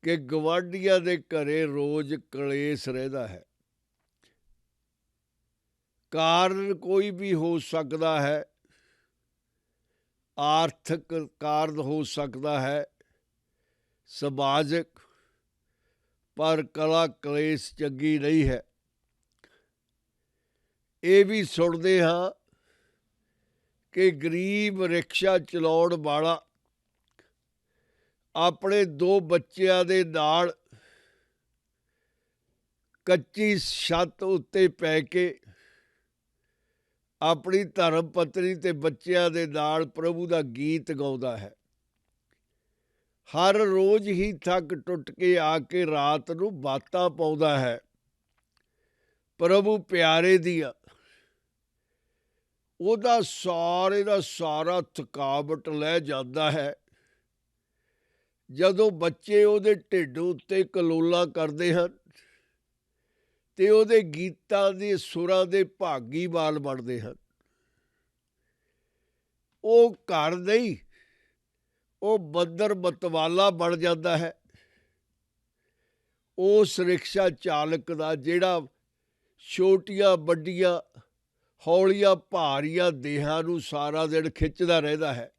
Speaker 1: ਕਿ ਗਵਾਂਢੀਆਂ ਦੇ ਘਰੇ ਰੋਜ਼ ਕਲੇਸ਼ ਰਹਿੰਦਾ ਹੈ। ਕਾਰਨ ਕੋਈ ਵੀ ਹੋ ਸਕਦਾ ਹੈ, ਆਰਥਿਕ ਕਾਰਨ ਹੋ ਸਕਦਾ ਹੈ, ਸਮਾਜਿਕ, ਪਰ ਕਲਾ ਕਲੇਸ਼ ਚੰਗੀ ਨਹੀਂ ਹੈ। ਇਹ ਵੀ ਸੁਣਦੇ ਹਾਂ ਕਿ ਗਰੀਬ ਰਿਕਸ਼ਾ ਚਲਾਉਣ ਵਾਲਾ ਆਪਣੇ 2 ਬੱਚਿਆਂ ਦੇ ਨਾਲ ਕੱਚੀ ਛੱਤ ਉੱਤੇ ਪੈ ਕੇ ਆਪਣੀ ਧਰਮ ਪਤਨੀ ਤੇ ਬੱਚਿਆਂ ਦੇ ਨਾਲ ਪ੍ਰਭੂ ਦਾ ਗੀਤ ਗਾਉਂਦਾ ਹੈ। ਹਰ ਰੋਜ਼ ਹੀ ਥੱਕ ਟੁੱਟ ਕੇ ਆ ਕੇ ਰਾਤ ਨੂੰ ਬਾਤਾਂ ਪਾਉਂਦਾ ਹੈ ਪ੍ਰਭੂ ਪਿਆਰੇ ਦੀਆਂ। ਉਹਦਾ ਸਾਰੇ ਦਾ ਸਾਰਾ ਥਕਾਵਟ ਲੈ ਜਾਂਦਾ ਹੈ ਜਦੋਂ ਬੱਚੇ ਉਹਦੇ ਢਿੱਡ ਉੱਤੇ ਕਲੋਲਾਂ ਕਰਦੇ ਹਨ ਤੇ ਉਹਦੇ ਗੀਤਾਂ ਦੇ ਸੁਰਾਂ ਦੇ ਭਾਗੀਵਾਲ ਬਣਦੇ ਹਨ। ਉਹ ਘਰ ਨਹੀਂ, ਉਹ ਮੰਦਰ ਮਤਵਾਲਾ ਬਣ ਜਾਂਦਾ ਹੈ। ਉਸ ਰਿਕਸ਼ਾ ਚਾਲਕ ਦਾ ਜਿਹੜਾ ਛੋਟੀਆਂ ਵੱਡੀਆਂ ਹੌਲੀਆਂ ਭਾਰੀਆਂ ਦੇਹਾਂ ਨੂੰ ਸਾਰਾ ਦਿਨ ਖਿੱਚਦਾ ਰਹਿੰਦਾ ਹੈ।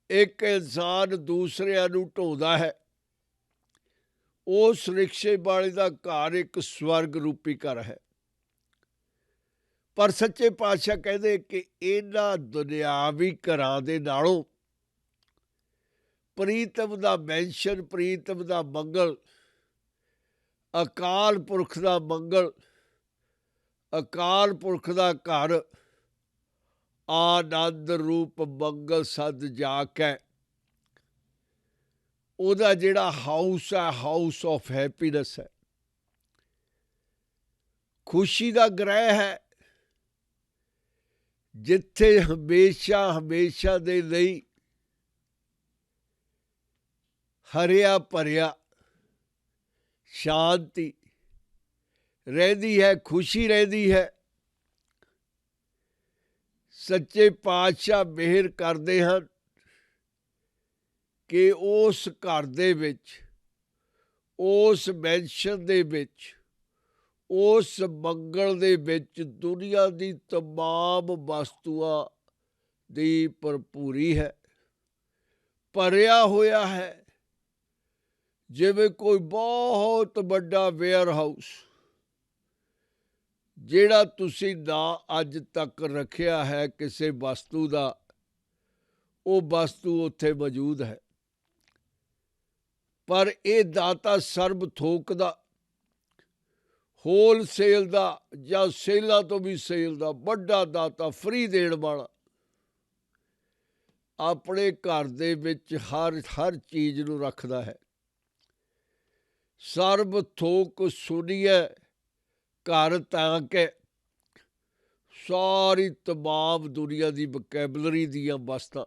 Speaker 1: ਇੱਕ ਇਨਸਾਨ ਦੂਸਰਿਆਂ ਨੂੰ ਢੋਂਦਾ ਹੈ। ਉਸ ਰਿਕਸ਼ੇ ਵਾਲੇ ਦਾ ਘਰ ਇੱਕ ਸਵਰਗ ਰੂਪੀ ਘਰ ਹੈ। ਪਰ ਸੱਚੇ ਪਾਤਸ਼ਾਹ ਕਹਿੰਦੇ ਕਿ ਇਹਨਾਂ ਦੁਨਿਆਵੀ ਘਰਾਂ ਦੇ ਨਾਲੋਂ ਪ੍ਰੀਤਮ ਦਾ ਮੈਂਸ਼ਨ, ਪ੍ਰੀਤਮ ਦਾ ਮੰਗਲ, ਅਕਾਲ ਪੁਰਖ ਦਾ ਮੰਗਲ, ਅਕਾਲ ਪੁਰਖ ਦਾ ਘਰ, ਆਨੰਦ ਰੂਪ ਮੰਗਲ ਸਦ ਜਾ ਕੇ, ਉਹਦਾ ਜਿਹੜਾ ਹਾਊਸ ਹੈ, ਹਾਊਸ ਆਫ ਹੈਪੀਨੈਸ ਹੈ, ਖੁਸ਼ੀ ਦਾ ਗ੍ਰਹਿ ਹੈ, ਜਿੱਥੇ ਹਮੇਸ਼ਾ ਹਮੇਸ਼ਾ ਦੇ ਲਈ ਹਰਿਆ ਭਰਿਆ ਸ਼ਾਂਤੀ ਰਹਿੰਦੀ ਹੈ, ਖੁਸ਼ੀ ਰਹਿੰਦੀ ਹੈ। ਸੱਚੇ ਪਾਤਸ਼ਾਹ ਮਿਹਰ ਕਰਦੇ ਹਨ ਕਿ ਉਸ ਘਰ ਦੇ ਵਿੱਚ, ਉਸ ਮੈਂਸ਼ਨ ਦੇ ਵਿੱਚ, ਉਸ ਮੰਗਲ ਦੇ ਵਿੱਚ ਦੁਨੀਆ ਦੀ ਤਮਾਮ ਵਸਤੂਆਂ ਦੀ ਭਰਪੂਰੀ ਹੈ, ਭਰਿਆ ਹੋਇਆ ਹੈ, ਜਿਵੇਂ ਕੋਈ ਬਹੁਤ ਵੱਡਾ ਵੇਅਰ ਹਾਊਸ, ਜਿਹੜਾ ਤੁਸੀਂ ਨਾ ਅੱਜ ਤੱਕ ਰੱਖਿਆ ਹੈ ਕਿਸੇ ਵਸਤੂ ਦਾ, ਉਹ ਵਸਤੂ ਉੱਥੇ ਮੌਜੂਦ ਹੈ। ਪਰ ਇਹ ਦਾਤਾ ਸਰਬ ਥੋਕ ਦਾ, ਹੋਲਸੇਲ ਦਾ ਜਾਂ ਸੇਲਾਂ ਤੋਂ ਵੀ ਸੇਲ ਦਾ ਵੱਡਾ ਦਾਤਾ, ਫਰੀ ਦੇਣ ਵਾਲਾ, ਆਪਣੇ ਘਰ ਦੇ ਵਿੱਚ ਹਰ ਚੀਜ਼ ਨੂੰ ਰੱਖਦਾ ਹੈ। ਸਰਬ ਥੋਕ ਸੁਣੀਏ ਘਰ ਤਾਂ ਕਿ ਸਾਰੀ ਤਮਾਮ ਦੁਨੀਆ ਦੀ ਵਕੈਬਲਰੀ ਦੀਆਂ ਵਸਤਾਂ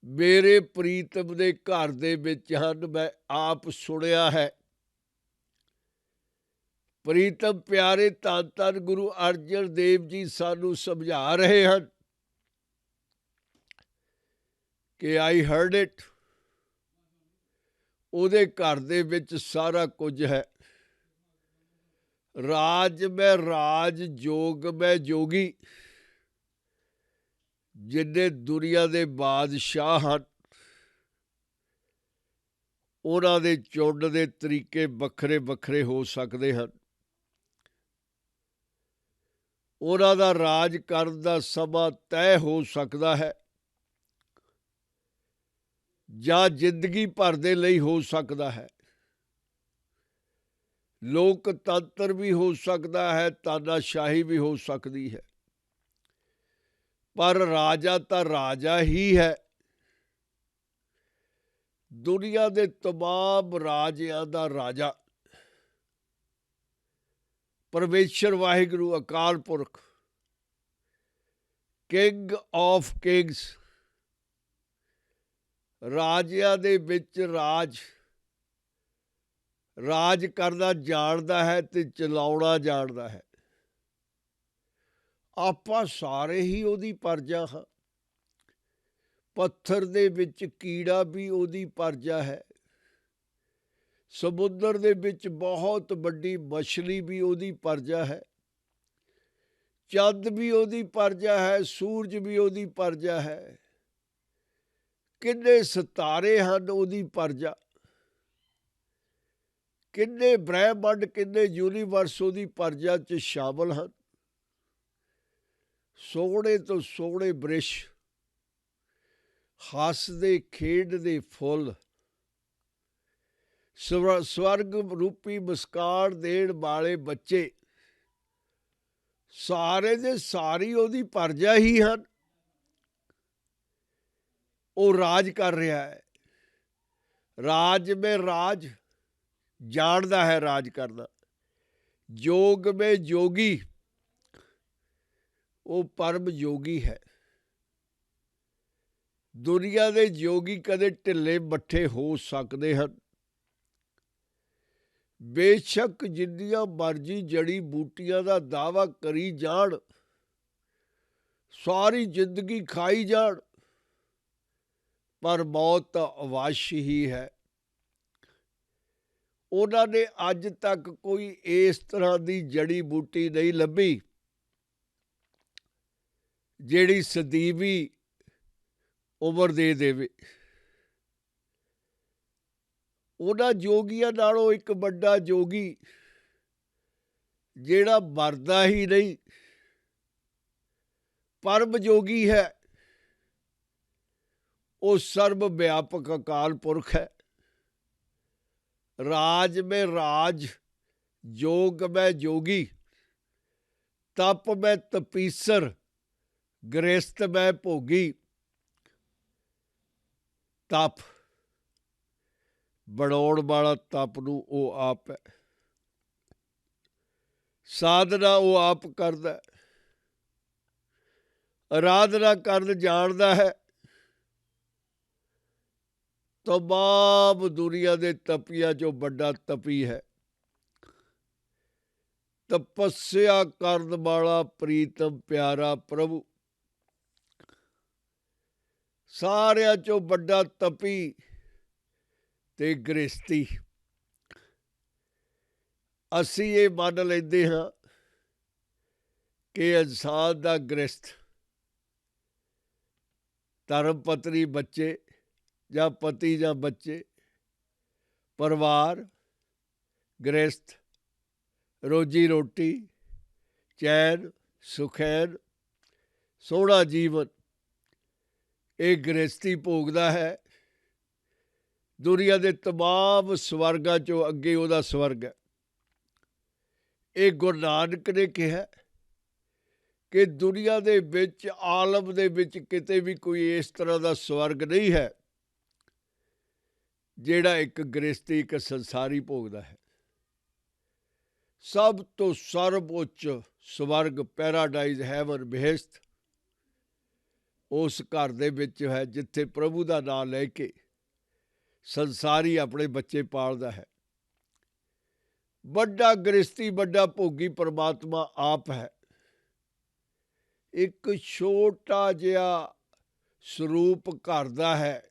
Speaker 1: ਮੇਰੇ ਪ੍ਰੀਤਮ ਦੇ ਘਰ ਦੇ ਵਿੱਚ ਹਨ। ਮੈਂ ਆਪ ਸੁਣਿਆ ਹੈ ਪ੍ਰੀਤਮ ਪਿਆਰੇ, ਧੰਨ ਧੰਨ ਗੁਰੂ ਅਰਜਨ ਦੇਵ ਜੀ ਸਾਨੂੰ ਸਮਝਾ ਰਹੇ ਹਨ ਕਿ ਆਈ ਹਰਡ ਇਟ, ਉਹਦੇ ਘਰ ਦੇ ਵਿੱਚ ਸਾਰਾ ਕੁਝ ਹੈ। ਰਾਜ ਮੈਂ ਰਾਜ, ਜੋਗ ਮੈਂ ਜੋਗੀ। ਜਿੰਨੇ ਦੁਨੀਆ ਦੇ ਬਾਦਸ਼ਾਹ ਹਨ, ਉਹਨਾਂ ਦੇ ਚੁਣਨ ਦੇ ਤਰੀਕੇ ਵੱਖਰੇ ਵੱਖਰੇ ਹੋ ਸਕਦੇ ਹਨ। ਉਹਨਾਂ ਦਾ ਰਾਜ ਕਰਨ ਦਾ ਸਮਾਂ ਤੈਅ ਹੋ ਸਕਦਾ ਹੈ ਜਾਂ ਜ਼ਿੰਦਗੀ ਭਰ ਦੇ ਲਈ ਹੋ ਸਕਦਾ ਹੈ। ਲੋਕਤੰਤਰ ਵੀ ਹੋ ਸਕਦਾ ਹੈ, ਤਾਨਾਸ਼ਾਹੀ ਵੀ ਹੋ ਸਕਦੀ ਹੈ, ਪਰ ਰਾਜਾ ਤਾਂ ਰਾਜਾ ਹੀ ਹੈ। ਦੁਨੀਆ ਦੇ ਤਮਾਮ ਰਾਜਿਆਂ ਦਾ ਰਾਜਾ ਪਰਮੇਸ਼ਰ Waheguru Akal Purakh, king of Kings, ਰਾਜਿਆਂ ਦੇ ਵਿੱਚ ਰਾਜ ਕਰਨਾ ਜਾਣਦਾ ਹੈ ਤੇ ਚਲਾਉਣਾ ਜਾਣਦਾ ਹੈ। ਆਪਾਂ ਸਾਰੇ ਹੀ ਉਹਦੀ ਪਰਜਾ ਹਾਂ। ਪੱਥਰ ਦੇ ਵਿੱਚ ਕੀੜਾ ਵੀ ਉਹਦੀ ਪਰਜਾ ਹੈ। ਸਮੁੰਦਰ ਦੇ ਵਿੱਚ ਬਹੁਤ ਵੱਡੀ ਮਛਲੀ ਵੀ ਉਹਦੀ ਪਰਜਾ ਹੈ। ਚੰਦ ਵੀ ਉਹਦੀ ਪਰਜਾ ਹੈ, ਸੂਰਜ ਵੀ ਉਹਦੀ ਪਰਜਾ ਹੈ। ਕਿੰਨੇ ਸਿਤਾਰੇ ਹਨ ਉਹਦੀ ਪਰਜਾ। ਕਿੰਨੇ ਬ੍ਰਹਿਮੰਡ, ਕਿੰਨੇ ਯੂਨੀਵਰਸ ਉਹਦੀ ਪਰਜਾ 'ਚ ਸ਼ਾਮਲ ਹਨ। ਸੋਹਣੇ ਤੋਂ ਸੋਹਣੇ ਬ੍ਰਿਸ਼, ਹੱਸਦੇ ਖੇਡਦੇ ਫੁੱਲ, ਸਵਰਗ ਰੂਪੀ ਮੁਸਕਾਨ ਦੇਣ ਵਾਲੇ ਬੱਚੇ, ਸਾਰੇ ਦੇ ਸਾਰੀ ਉਹਦੀ ਪਰਜਾ ਹੀ ਹਨ। ਉਹ ਰਾਜ ਕਰ ਰਿਹਾ ਹੈ। ਰਾਜ ਮੈਂ ਰਾਜ, ਜਾਣਦਾ ਹੈ ਰਾਜ ਕਰਨਾ। ਜੋਗ ਮੈਂ ਜੋਗੀ, ਉਹ ਪਰਮ ਯੋਗੀ ਹੈ। ਦੁਨੀਆ ਦੇ ਯੋਗੀ ਕਦੇ ਢਿੱਲੇ ਮੱਠੇ ਹੋ ਸਕਦੇ ਹਨ। ਬੇਸ਼ੱਕ ਜਿੰਨੀਆਂ ਮਰਜ਼ੀ ਜੜੀ ਬੂਟੀਆਂ ਦਾ ਦਾਅਵਾ ਕਰੀ ਜਾਣ, ਸਾਰੀ ਜ਼ਿੰਦਗੀ ਖਾਈ ਜਾਣ, ਪਰ ਮੌਤ ਤਾਂ ਅਵੱਸ਼ ਹੀ ਹੈ। ਉਹਨਾਂ ਨੇ ਅੱਜ ਤੱਕ ਕੋਈ ਇਸ ਤਰ੍ਹਾਂ ਦੀ ਜੜੀ ਬੂਟੀ ਨਹੀਂ ਲੱਭੀ ਜਿਹੜੀ ਸਦੀਵੀ ਉਮਰ ਦੇ ਦੇਵੇ। ਉਹਨਾਂ ਜੋਗੀਆਂ ਨਾਲੋਂ ਇੱਕ ਵੱਡਾ ਜੋਗੀ ਜਿਹੜਾ ਮਰਦਾ ਹੀ ਨਹੀਂ, ਪਰਮ ਜੋਗੀ ਹੈ, ਉਹ ਸਰਬ ਵਿਆਪਕ ਅਕਾਲ ਪੁਰਖ ਹੈ। ਰਾਜ ਮੈਂ ਰਾਜ, ਜੋਗ ਮੈਂ ਜੋਗੀ, ਤਪ ਮੈਂ ਤਪੀਸਰ, ਗ੍ਰਸਤ ਮੈਂ ਭੋਗੀ। ਤਪ ਬਣਾਉਣ ਵਾਲਾ ਤਪ ਨੂੰ ਉਹ ਆਪ ਹੈ। ਸਾਧਨਾ ਉਹ ਆਪ ਕਰਦਾ, ਆਰਾਧਨਾ ਕਰਨ ਜਾਣਦਾ ਹੈ। ਤਮਾਮ ਦੁਨੀਆ ਦੇ ਤਪੀਆਂ 'ਚੋਂ ਵੱਡਾ ਤਪੀ ਹੈ। ਤਪੱਸਿਆ ਕਰਨ ਵਾਲਾ ਪ੍ਰੀਤਮ ਪਿਆਰਾ ਪ੍ਰਭੂ ਸਾਰਿਆਂ 'ਚੋਂ ਵੱਡਾ ਤਪੀ ਤੇ ਗ੍ਰਸਤੀ। ਅਸੀਂ ਇਹ ਮੰਨ ਲੈਂਦੇ ਹਾਂ ਕਿ ਇਨਸਾਨ ਦਾ ਗ੍ਰਸਤ ਧਰਮ ਪਤਨੀ, ਬੱਚੇ ਜਾਂ ਪਤੀ ਜਾਂ ਬੱਚੇ, ਪਰਿਵਾਰ, ਗ੍ਰਸਤ, ਰੋਜੀ ਰੋਟੀ, ਚੈਨ, ਸੁਖੈਨ, ਸੋਹਣਾ ਜੀਵਨ, ਇਹ ਗ੍ਰਸਤੀ ਭੋਗਦਾ ਹੈ। ਦੁਨੀਆ ਦੇ ਤਮਾਮ ਸਵਰਗਾਂ 'ਚੋਂ ਅੱਗੇ ਉਹਦਾ ਸਵਰਗ ਹੈ। ਇਹ ਗੁਰੂ ਨਾਨਕ ਨੇ ਕਿਹਾ ਕਿ ਦੁਨੀਆ ਦੇ ਵਿੱਚ, ਆਲਮ ਦੇ ਵਿੱਚ ਕਿਤੇ ਵੀ ਕੋਈ ਇਸ ਤਰ੍ਹਾਂ ਦਾ ਸਵਰਗ ਨਹੀਂ ਹੈ ਜਿਹੜਾ ਇੱਕ ਗ੍ਰਸਤੀ, ਇੱਕ ਸੰਸਾਰੀ ਭੋਗਦਾ ਹੈ। ਸਭ ਤੋਂ ਸਰਵਉੱਚ ਸਵਰਗ, ਪੈਰਾਡਾਈਜ਼, ਹੈਵਨ, ਬਿਹਸ਼ਤ, ਉਸ ਘਰ ਦੇ ਵਿੱਚ ਹੈ ਜਿੱਥੇ ਪ੍ਰਭੂ ਦਾ ਨਾਮ ਲੈ ਕੇ ਸੰਸਾਰੀ ਆਪਣੇ ਬੱਚੇ ਪਾਲਦਾ ਹੈ। ਵੱਡਾ ਗ੍ਰਸਤੀ, ਵੱਡਾ ਭੋਗੀ ਪਰਮਾਤਮਾ ਆਪ ਹੈ। ਇੱਕ ਛੋਟਾ ਜਿਹਾ ਸਰੂਪ ਘਰ ਦਾ ਹੈ,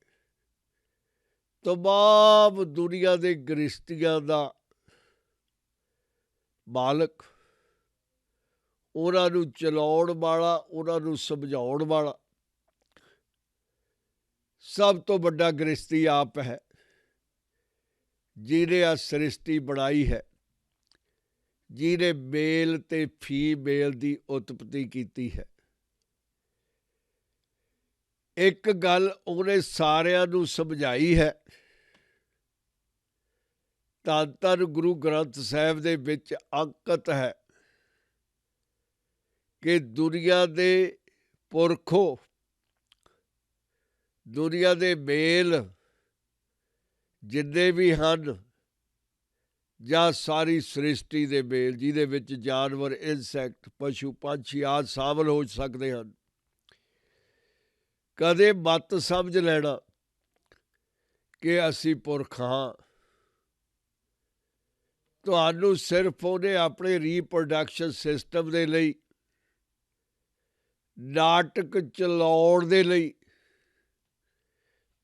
Speaker 1: ਤਮਾਮ ਦੁਨੀਆ ਦੇ ਗ੍ਰਸਤੀਆਂ ਦਾ ਮਾਲਕ, ਉਹਨਾਂ ਨੂੰ ਚਲਾਉਣ ਵਾਲਾ, ਉਹਨਾਂ ਨੂੰ ਸਮਝਾਉਣ ਵਾਲਾ ਸਭ ਤੋਂ ਵੱਡਾ ਗ੍ਰਸਤੀ ਆਪ ਹੈ, ਜਿਹਨੇ ਆ ਸ੍ਰਿਸ਼ਟੀ ਬਣਾਈ ਹੈ, ਜਿਹਨੇ ਮੇਲ ਤੇ ਫੀਮੇਲ ਦੀ ਉਤਪਤੀ ਕੀਤੀ ਹੈ। ਇੱਕ ਗੱਲ ਉਹਨੇ ਸਾਰਿਆਂ ਨੂੰ ਸਮਝਾਈ ਹੈ। ਧੰਨ ਧੰਨ ਗੁਰੂ ਗ੍ਰੰਥ ਸਾਹਿਬ ਦੇ ਵਿੱਚ ਅੰਕਿਤ ਹੈ ਕਿ ਦੁਨੀਆ ਦੇ ਪੁਰਖੋ, ਦੁਨੀਆ ਦੇ ਮੇਲ ਜਿੰਨੇ ਵੀ ਹਨ, ਜਾਂ ਸਾਰੀ ਸ੍ਰਿਸ਼ਟੀ ਦੇ ਮੇਲ, ਜਿਹਦੇ ਵਿੱਚ ਜਾਨਵਰ, ਇਨਸੈਕਟ, ਪਸ਼ੂ ਪੰਛੀ ਆਦਿ ਸ਼ਾਮਲ ਹੋ ਸਕਦੇ ਹਨ, ਕਦੇ ਮਤ ਸਮਝ ਲੈਣਾ ਕਿ ਅਸੀਂ ਪੁਰਖ ਹਾਂ। ਤੁਹਾਨੂੰ ਸਿਰਫ ਉਹਨੇ ਆਪਣੇ ਰੀਪਰੋਡਕਸ਼ਨ ਸਿਸਟਮ ਦੇ ਲਈ, ਨਾਟਕ ਚਲਾਉਣ ਦੇ ਲਈ,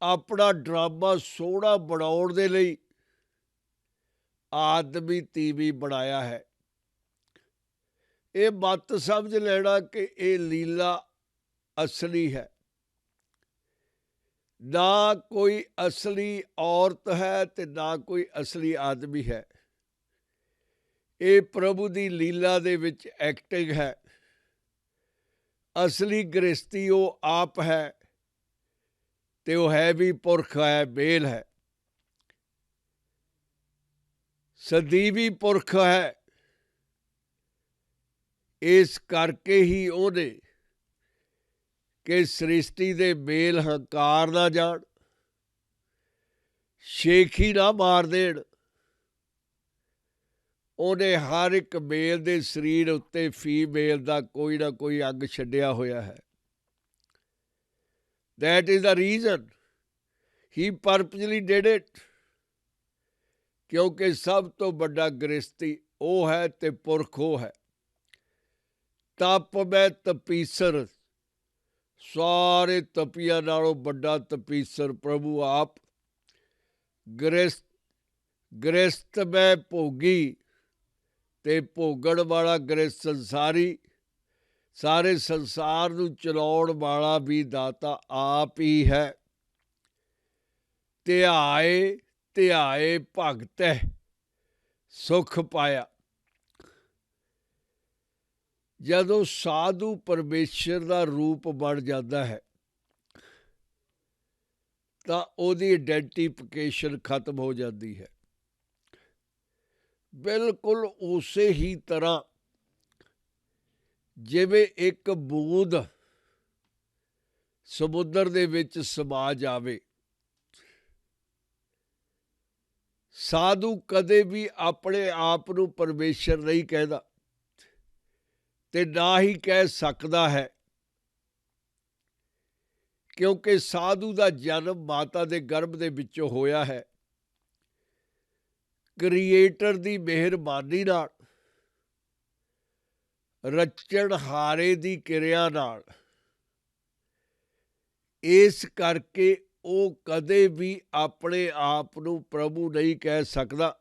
Speaker 1: ਆਪਣਾ ਡਰਾਮਾ ਸੋਹਣਾ ਬਣਾਉਣ ਦੇ ਲਈ ਆਦਮੀ ਤੀਵੀਂ ਬਣਾਇਆ ਹੈ। ਇਹ ਮਤ ਸਮਝ ਲੈਣਾ ਕਿ ਇਹ ਲੀਲਾ ਅਸਲੀ ਹੈ। ਨਾ ਕੋਈ ਅਸਲੀ ਔਰਤ ਹੈ ਤੇ ਨਾ ਕੋਈ ਅਸਲੀ ਆਦਮੀ ਹੈ। ਇਹ ਪ੍ਰਭੂ ਦੀ ਲੀਲਾ ਦੇ ਵਿੱਚ ਐਕਟਿੰਗ ਹੈ। ਅਸਲੀ ਗ੍ਰਸਤੀ ਉਹ ਆਪ ਹੈ, ਤੇ ਉਹ ਹੈ ਵੀ ਪੁਰਖ ਹੈ, ਮੇਲ ਹੈ, ਸਦੀਵੀ ਪੁਰਖ ਹੈ। ਇਸ ਕਰਕੇ ਹੀ ਉਹਨੇ ਕਿ ਸ੍ਰਿਸ਼ਟੀ ਦੇ ਮੇਲ ਹੰਕਾਰ ਨਾ ਜਾਣ, ਸ਼ੇਖੀ ਨਾ ਮਾਰ ਦੇਣ, ਉਹਨੇ ਹਰ ਇੱਕ ਮੇਲ ਦੇ ਸਰੀਰ ਉੱਤੇ ਫੀਮੇਲ ਦਾ ਕੋਈ ਨਾ ਕੋਈ ਅੰਗ ਛੱਡਿਆ ਹੋਇਆ ਹੈ। That is the reason he purposely did it, ਕਿਉਂਕਿ ਸਭ ਤੋਂ ਵੱਡਾ ਗ੍ਰਸਤੀ ਉਹ ਹੈ ਤੇ ਪੁਰਖ ਉਹ ਹੈ। ਤਪ ਮੈਂ ਤਪੀਸਰ, ਸਾਰੇ ਤਪੀਆਂ ਨਾਲੋਂ ਵੱਡਾ ਤਪੀਸਰ ਪ੍ਰਭੂ ਆਪ। ਗ੍ਰਸਤ ਮੈਂ ਭੋਗੀ, ਤੇ ਭੋਗਣ ਵਾਲਾ ਗ੍ਰਸਤ ਸੰਸਾਰੀ। ਸਾਰੇ ਸੰਸਾਰ ਨੂੰ ਚਲਾਉਣ ਵਾਲਾ ਵੀ ਦਾਤਾ ਆਪ ਹੀ ਹੈ। ਧਿਆਏ ਧਿਆਏ ਭਗਤੈ ਸੁਖ ਪਾਇਆ। ਜਦੋਂ ਸਾਧੂ ਪਰਮੇਸ਼ਰ ਦਾ ਰੂਪ ਬਣ ਜਾਂਦਾ ਹੈ ਤਾਂ ਉਹਦੀ ਆਈਡੈਂਟੀਫਿਕੇਸ਼ਨ ਖਤਮ ਹੋ ਜਾਂਦੀ ਹੈ। ਬਿਲਕੁਲ ਉਸੇ ਹੀ ਤਰ੍ਹਾਂ ਜਿਵੇਂ ਇੱਕ ਬੂੰਦ ਸਮੁੰਦਰ ਦੇ ਵਿੱਚ ਸਮਾ ਜਾਵੇ। ਸਾਧੂ ਕਦੇ ਵੀ ਆਪਣੇ ਆਪ ਨੂੰ ਪਰਮੇਸ਼ਰ ਨਹੀਂ ਕਹਿੰਦਾ, ਤੇ ਨਾ ਹੀ ਕਹਿ ਸਕਦਾ ਹੈ, ਕਿਉਂਕਿ ਸਾਧੂ ਦਾ ਜਨਮ ਮਾਤਾ ਦੇ ਗਰਭ ਦੇ ਵਿੱਚੋਂ ਹੋਇਆ ਹੈ। ਕ੍ਰੀਏਟਰ ਦੀ ਮਿਹਰਬਾਨੀ ਨਾਲ, ਰਚਣਹਾਰੇ ਦੀ ਕਿਰਿਆ ਨਾਲ। ਇਸ ਕਰਕੇ ਉਹ ਕਦੇ ਵੀ ਆਪਣੇ ਆਪ ਨੂੰ ਪ੍ਰਭੂ ਨਹੀਂ ਕਹਿ ਸਕਦਾ,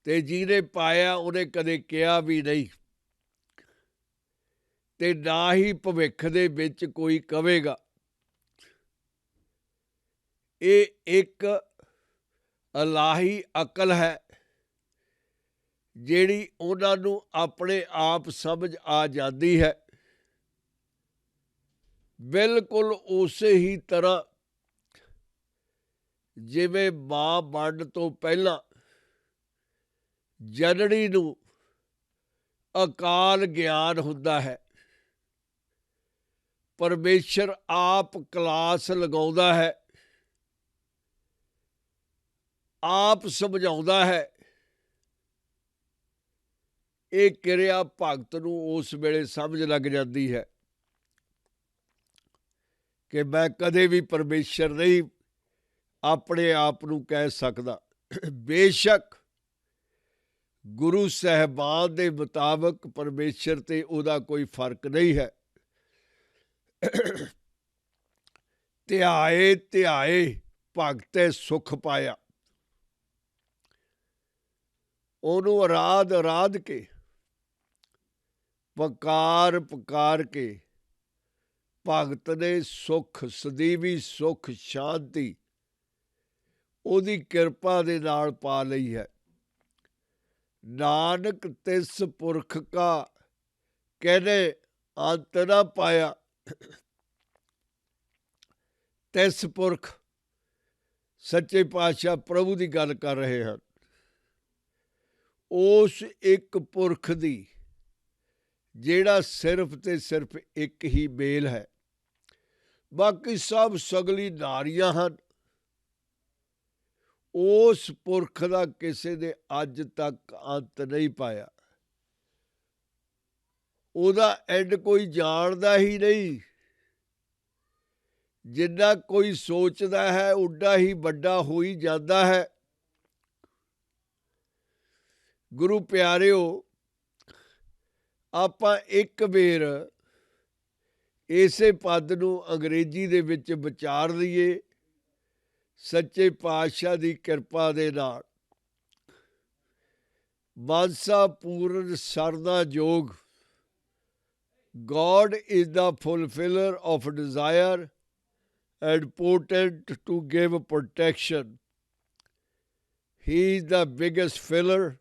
Speaker 1: ਤੇ ਜਿਹਨੇ ਪਾਇਆ ਉਹਨੇ ਕਦੇ ਕਿਹਾ ਵੀ ਨਹੀਂ, ਤੇ ਨਾ ਹੀ ਭਵਿੱਖ ਦੇ ਵਿੱਚ ਕੋਈ ਕਵੇਗਾ। ਇਹ ਇੱਕ ਇਲਾਹੀ ਅਕਲ ਹੈ ਜਿਹੜੀ ਉਹਨਾਂ ਨੂੰ ਆਪਣੇ ਆਪ ਸਮਝ ਆ ਜਾਂਦੀ ਹੈ। ਬਿਲਕੁਲ ਉਸੇ ਹੀ ਤਰ੍ਹਾਂ ਜਿਵੇਂ ਮਾਂ ਬਣਨ ਤੋਂ ਪਹਿਲਾਂ ਜਨਨੀ ਨੂੰ ਅਕਾਲ ਗਿਆਨ ਹੁੰਦਾ ਹੈ, ਪਰਮੇਸ਼ਰ ਆਪ ਕਲਾਸ ਲਗਾਉਂਦਾ ਹੈ, ਆਪ ਸਮਝਾਉਂਦਾ ਹੈ। ਇਹ ਕਿਰਿਆ ਭਗਤ ਨੂੰ ਉਸ ਵੇਲੇ ਸਮਝ ਲੱਗ ਜਾਂਦੀ ਹੈ ਕਿ ਮੈਂ ਕਦੇ ਵੀ ਪਰਮੇਸ਼ਰ ਨਹੀਂ ਆਪਣੇ ਆਪ ਨੂੰ ਕਹਿ ਸਕਦਾ। ਬੇਸ਼ੱਕ ਗੁਰੂ ਸਾਹਿਬਾਨ ਦੇ ਮੁਤਾਬਕ ਪਰਮੇਸ਼ਰ ਤੇ ਉਹਦਾ ਕੋਈ ਫਰਕ ਨਹੀਂ ਹੈ। ਧਿਆਏ ਧਿਆਏ ਭਗਤੈ ਸੁਖ ਪਾਇਆ। ਉਹਨੂੰ ਅਰਾਧ ਅਰਾਧ ਕੇ, ਪੁਕਾਰ ਪੁਕਾਰ ਕੇ ਭਗਤ ਨੇ ਸੁਖ, ਸਦੀਵੀ ਸੁਖ ਸ਼ਾਂਤੀ ਉਹਦੀ ਕਿਰਪਾ ਦੇ ਨਾਲ ਪਾ ਲਈ ਹੈ। ਨਾਨਕ ਤਿਸ ਪੁਰਖ ਕਾ ਕਹਿੰਦੇ ਅੰਤ ਨਾ ਪਾਇਆ। ਤਿਸ ਪੁਰਖ ਸੱਚੇ ਪਾਤਸ਼ਾਹ ਪ੍ਰਭੂ ਦੀ ਗੱਲ ਕਰ ਰਹੇ ਹਨ। ਉਸ ਇੱਕ ਪੁਰਖ ਦੀ ਜਿਹੜਾ ਸਿਰਫ ਤੇ ਸਿਰਫ ਇੱਕ ਹੀ ਮੇਲ ਹੈ, ਬਾਕੀ ਸਭ ਸਗਲੀ ਨਾਰੀਆਂ ਹਨ। ਉਸ ਪੁਰਖ ਦਾ ਕਿਸੇ ਨੇ ਅੱਜ ਤੱਕ ਅੰਤ ਨਹੀਂ ਪਾਇਆ। ਉਹਦਾ ਐਂਡ ਕੋਈ ਜਾਣਦਾ ਹੀ ਨਹੀਂ। ਜਿੰਨਾ ਕੋਈ ਸੋਚਦਾ ਹੈ ਉੱਡਾ ਹੀ ਵੱਡਾ ਹੋਈ ਜਾਂਦਾ ਹੈ। ਗੁਰੂ ਪਿਆਰਿਓ, ਆਪਾਂ ਇੱਕ ਵੇਰ ਇਸੇ ਪਦ ਨੂੰ ਅੰਗਰੇਜ਼ੀ ਦੇ ਵਿੱਚ ਵਿਚਾਰ ਲਈਏ ਸੱਚੇ ਪਾਤਸ਼ਾਹ ਦੀ ਕਿਰਪਾ ਦੇ ਨਾਲ। ਮਾਨਸਾ ਪੂਰਨ ਸਰਦਾ ਜੋਗ, God is the fulfiller of desire and potent to give protection. He is the biggest filler.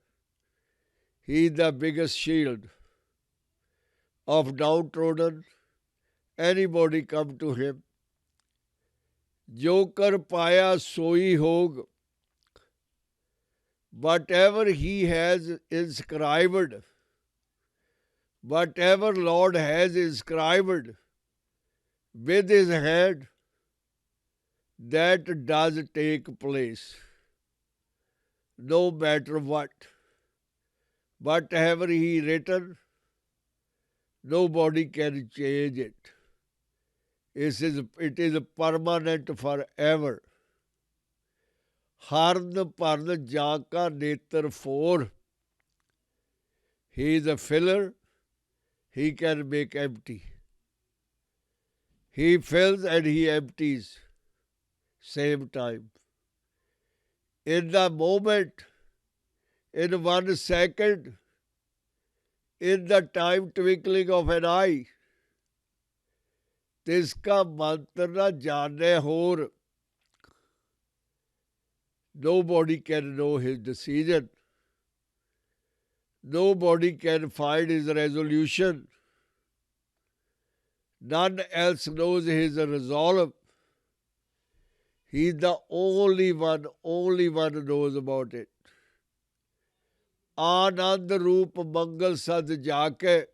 Speaker 1: He is the biggest shield of downtrodden. Anybody come to him. जो कर पाया सोई होग, whatever he has inscribed, whatever Lord has inscribed with his hand, that does take place. No matter what, whatever he written, nobody can change it. It is permanent forever. Harn parn jaaka netar for. He is a filler. He can make empty. He fills and he empties same time. In the moment, in 1 second, in the time twinkling of an eye, तिसका मंत्र न जाने होर. Nobody can know his decision. Nobody can find his resolution. None else knows his resolve. He is the only one knows about it. Anand Roop Mangal Sad Jaake.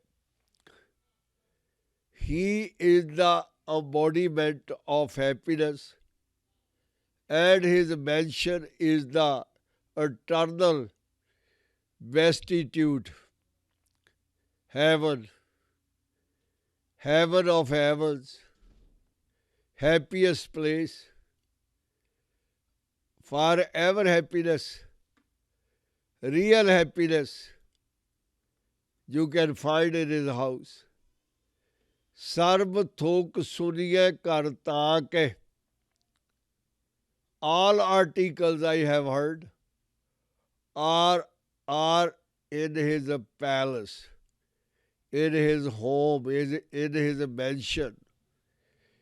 Speaker 1: He is the embodiment of happiness, and his mention is the eternal beatitude. Heaven, heaven of heavens, happiest place, forever happiness, real happiness you can find in his house. ਸਰਬ ਥੋਕ ਸੁਨੀਏ ਘਰ ਤਾਕੇ. All articles I have heard are in his palace, in his home, in his mansion.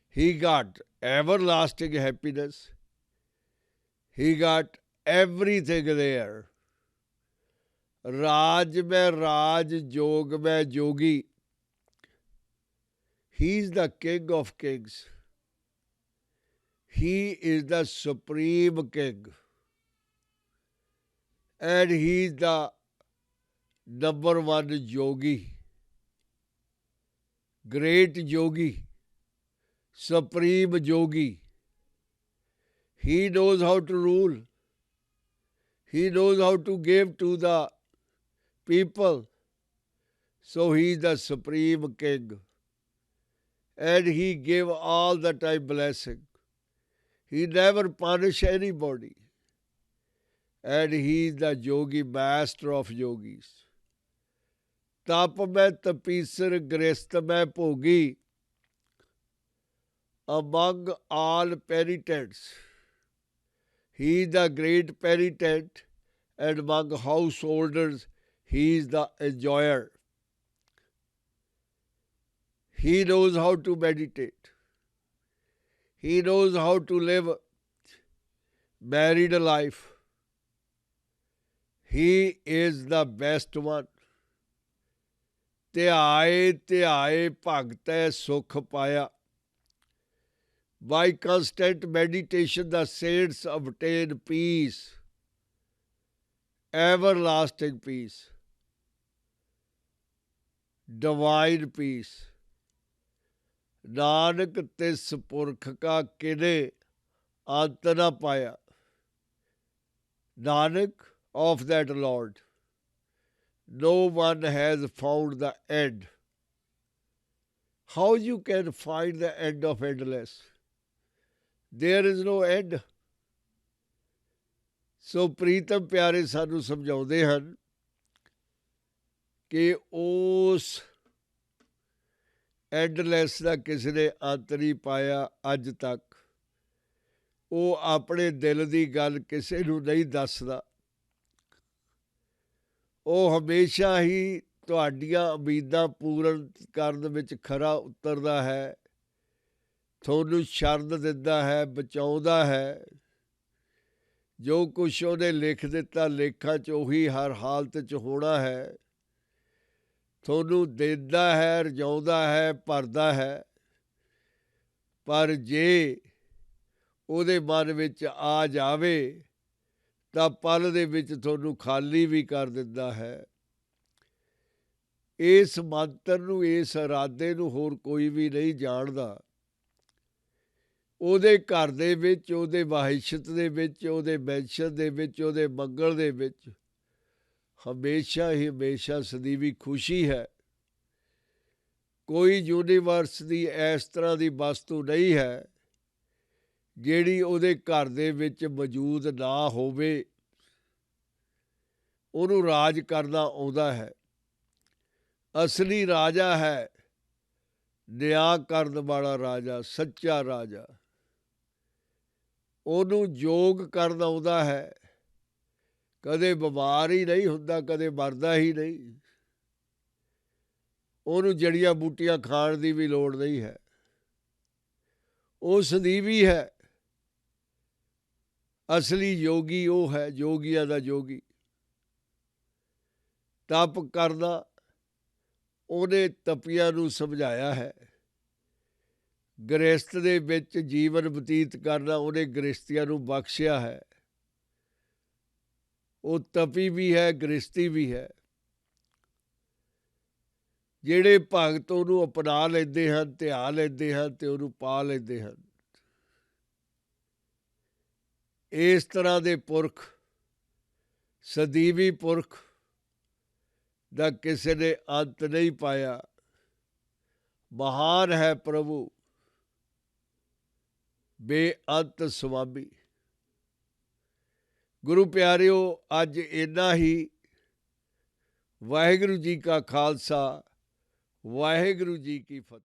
Speaker 1: He got everlasting happiness. He got everything there. राज में राज, जोग में जोगी. He is the King of Kings. He is the Supreme King. And he is the number one yogi. Great yogi. Supreme yogi. He knows how to rule. He knows how to give to the people. So he is the Supreme King. And he gave all the time blessing. He never punished anybody. and he is the yogi, master of yogis. तप में तपीसर गृहस्थ में भोगी, among all penitents. He is the great penitent, and among householders he is the enjoyer. He knows how to meditate. He knows how to live married life. He is the best one. ਧਿਆਏ ਧਿਆਏ ਭਗਤੈ ਸੁਖ ਪਾਇਆ. By constant meditation, the saints obtain peace, everlasting peace, divine peace. Nanak तिस पुरख का किने अंत न पाया. Nanak, of that Lord, no one has found the end. How you can find the end of endless? There is no end. ਸੋ ਪ੍ਰੀਤਮ ਪਿਆਰੇ ਸਾਨੂੰ ਸਮਝਾਉਂਦੇ ਹਨ ਕਿ ਉਸ ਐਂਡਲੈਸ ਦਾ ਕਿਸੇ ਨੇ ਅੰਤ ਨਹੀਂ ਪਾਇਆ ਅੱਜ ਤੱਕ. ਉਹ ਆਪਣੇ ਦਿਲ ਦੀ ਗੱਲ ਕਿਸੇ ਨੂੰ ਨਹੀਂ ਦੱਸਦਾ. ਉਹ ਹਮੇਸ਼ਾ ਹੀ ਤੁਹਾਡੀਆਂ ਉਮੀਦਾਂ ਪੂਰਨ ਕਰਨ ਵਿੱਚ ਖਰਾ ਉਤਰਦਾ ਹੈ, ਤੁਹਾਨੂੰ ਸ਼ਰਨ ਦਿੰਦਾ ਹੈ, ਬਚਾਉਂਦਾ ਹੈ. ਜੋ ਕੁਛ ਉਹਨੇ ਲਿਖ ਦਿੱਤਾ ਲੇਖਾਂ 'ਚ ਉਹੀ ਹਰ ਹਾਲਤ 'ਚ ਹੋਣਾ ਹੈ. ਤੁਹਾਨੂੰ ਦਿੰਦਾ ਹੈ, ਰਜਾਉਂਦਾ ਹੈ, ਭਰਦਾ ਹੈ. ਪਰ ਜੇ ਉਹਦੇ ਮਨ ਵਿੱਚ ਆ ਜਾਵੇ ਤਾਂ ਪਲ ਦੇ ਵਿੱਚ ਤੁਹਾਨੂੰ ਖਾਲੀ ਵੀ ਕਰ ਦਿੰਦਾ ਹੈ. ਇਸ ਮੰਤਰ ਨੂੰ, ਇਸ ਇਰਾਦੇ ਨੂੰ ਹੋਰ ਕੋਈ ਵੀ ਨਹੀਂ ਜਾਣਦਾ. ਉਹਦੇ ਘਰ ਦੇ ਵਿੱਚ, ਉਹਦੇ ਵਾਹਿਸ਼ਤ ਦੇ ਵਿੱਚ, ਉਹਦੇ ਮੈਂਸ਼ਨ ਦੇ ਵਿੱਚ, ਉਹਦੇ ਮੰਗਲ ਦੇ ਵਿੱਚ ਹਮੇਸ਼ਾ ਹੀ ਹਮੇਸ਼ਾ ਸਦੀਵੀ ਖੁਸ਼ੀ ਹੈ. ਕੋਈ ਯੂਨੀਵਰਸ ਦੀ ਇਸ ਤਰ੍ਹਾਂ ਦੀ ਵਸਤੂ ਨਹੀਂ ਹੈ ਜਿਹੜੀ ਉਹਦੇ ਘਰ ਦੇ ਵਿੱਚ ਮੌਜੂਦ ਨਾ ਹੋਵੇ. ਉਹਨੂੰ ਰਾਜ ਕਰਨਾ ਆਉਂਦਾ ਹੈ. ਅਸਲੀ ਰਾਜਾ ਹੈ ਨਿਆਂ ਕਰਨ ਵਾਲਾ ਰਾਜਾ, ਸੱਚਾ ਰਾਜਾ. ਉਹਨੂੰ ਯੋਗ ਕਰਨਾ ਆਉਂਦਾ ਹੈ. ਕਦੇ ਬਿਮਾਰ ਹੀ ਨਹੀਂ ਹੁੰਦਾ, ਕਦੇ ਮਰਦਾ ਹੀ ਨਹੀਂ. ਉਹਨੂੰ ਜੜੀਆਂ ਬੂਟੀਆਂ ਖਾਣ ਦੀ ਵੀ ਲੋੜ ਨਹੀਂ ਹੈ. ਉਹ ਸਦੀਵੀ ਹੈ. ਅਸਲੀ ਯੋਗੀ ਉਹ ਹੈ, ਯੋਗੀਆਂ ਦਾ ਯੋਗੀ. ਤਪ ਕਰਨਾ ਉਹਨੇ ਤਪੀਆਂ ਨੂੰ ਸਮਝਾਇਆ ਹੈ. ਗ੍ਰਹਿਸਥ ਦੇ ਵਿੱਚ ਜੀਵਨ ਬਤੀਤ ਕਰਨਾ ਉਹਨੇ ਗ੍ਰਹਿਸਤੀਆਂ ਨੂੰ ਬਖਸ਼ਿਆ ਹੈ. ਉਹ ਤਪੀ ਵੀ ਹੈ, ਗ੍ਰਹਿਸਤੀ ਵੀ ਹੈ. ਜਿਹੜੇ ਭਗਤ ਉਹਨੂੰ ਅਪਣਾ ਲੈਂਦੇ ਹਨ, ਧਿਆ ਲੈਂਦੇ ਹਨ ਅਤੇ ਉਹਨੂੰ ਪਾ ਲੈਂਦੇ ਹਨ. ਇਸ ਤਰ੍ਹਾਂ ਦੇ ਪੁਰਖ, ਸਦੀਵੀ ਪੁਰਖ ਦਾ ਕਿਸੇ ਨੇ ਅੰਤ ਨਹੀਂ ਪਾਇਆ. ਮਹਾਨ ਹੈ ਪ੍ਰਭੂ, ਬੇਅੰਤ ਸੁਆਮੀ. ਗੁਰੂ ਪਿਆਰਿਓ, ਅੱਜ ਇੰਨਾ ਹੀ. ਵਾਹਿਗੁਰੂ ਜੀ ਕਾ ਖਾਲਸਾ, ਵਾਹਿਗੁਰੂ ਜੀ ਕੀ ਫਤਿਹ.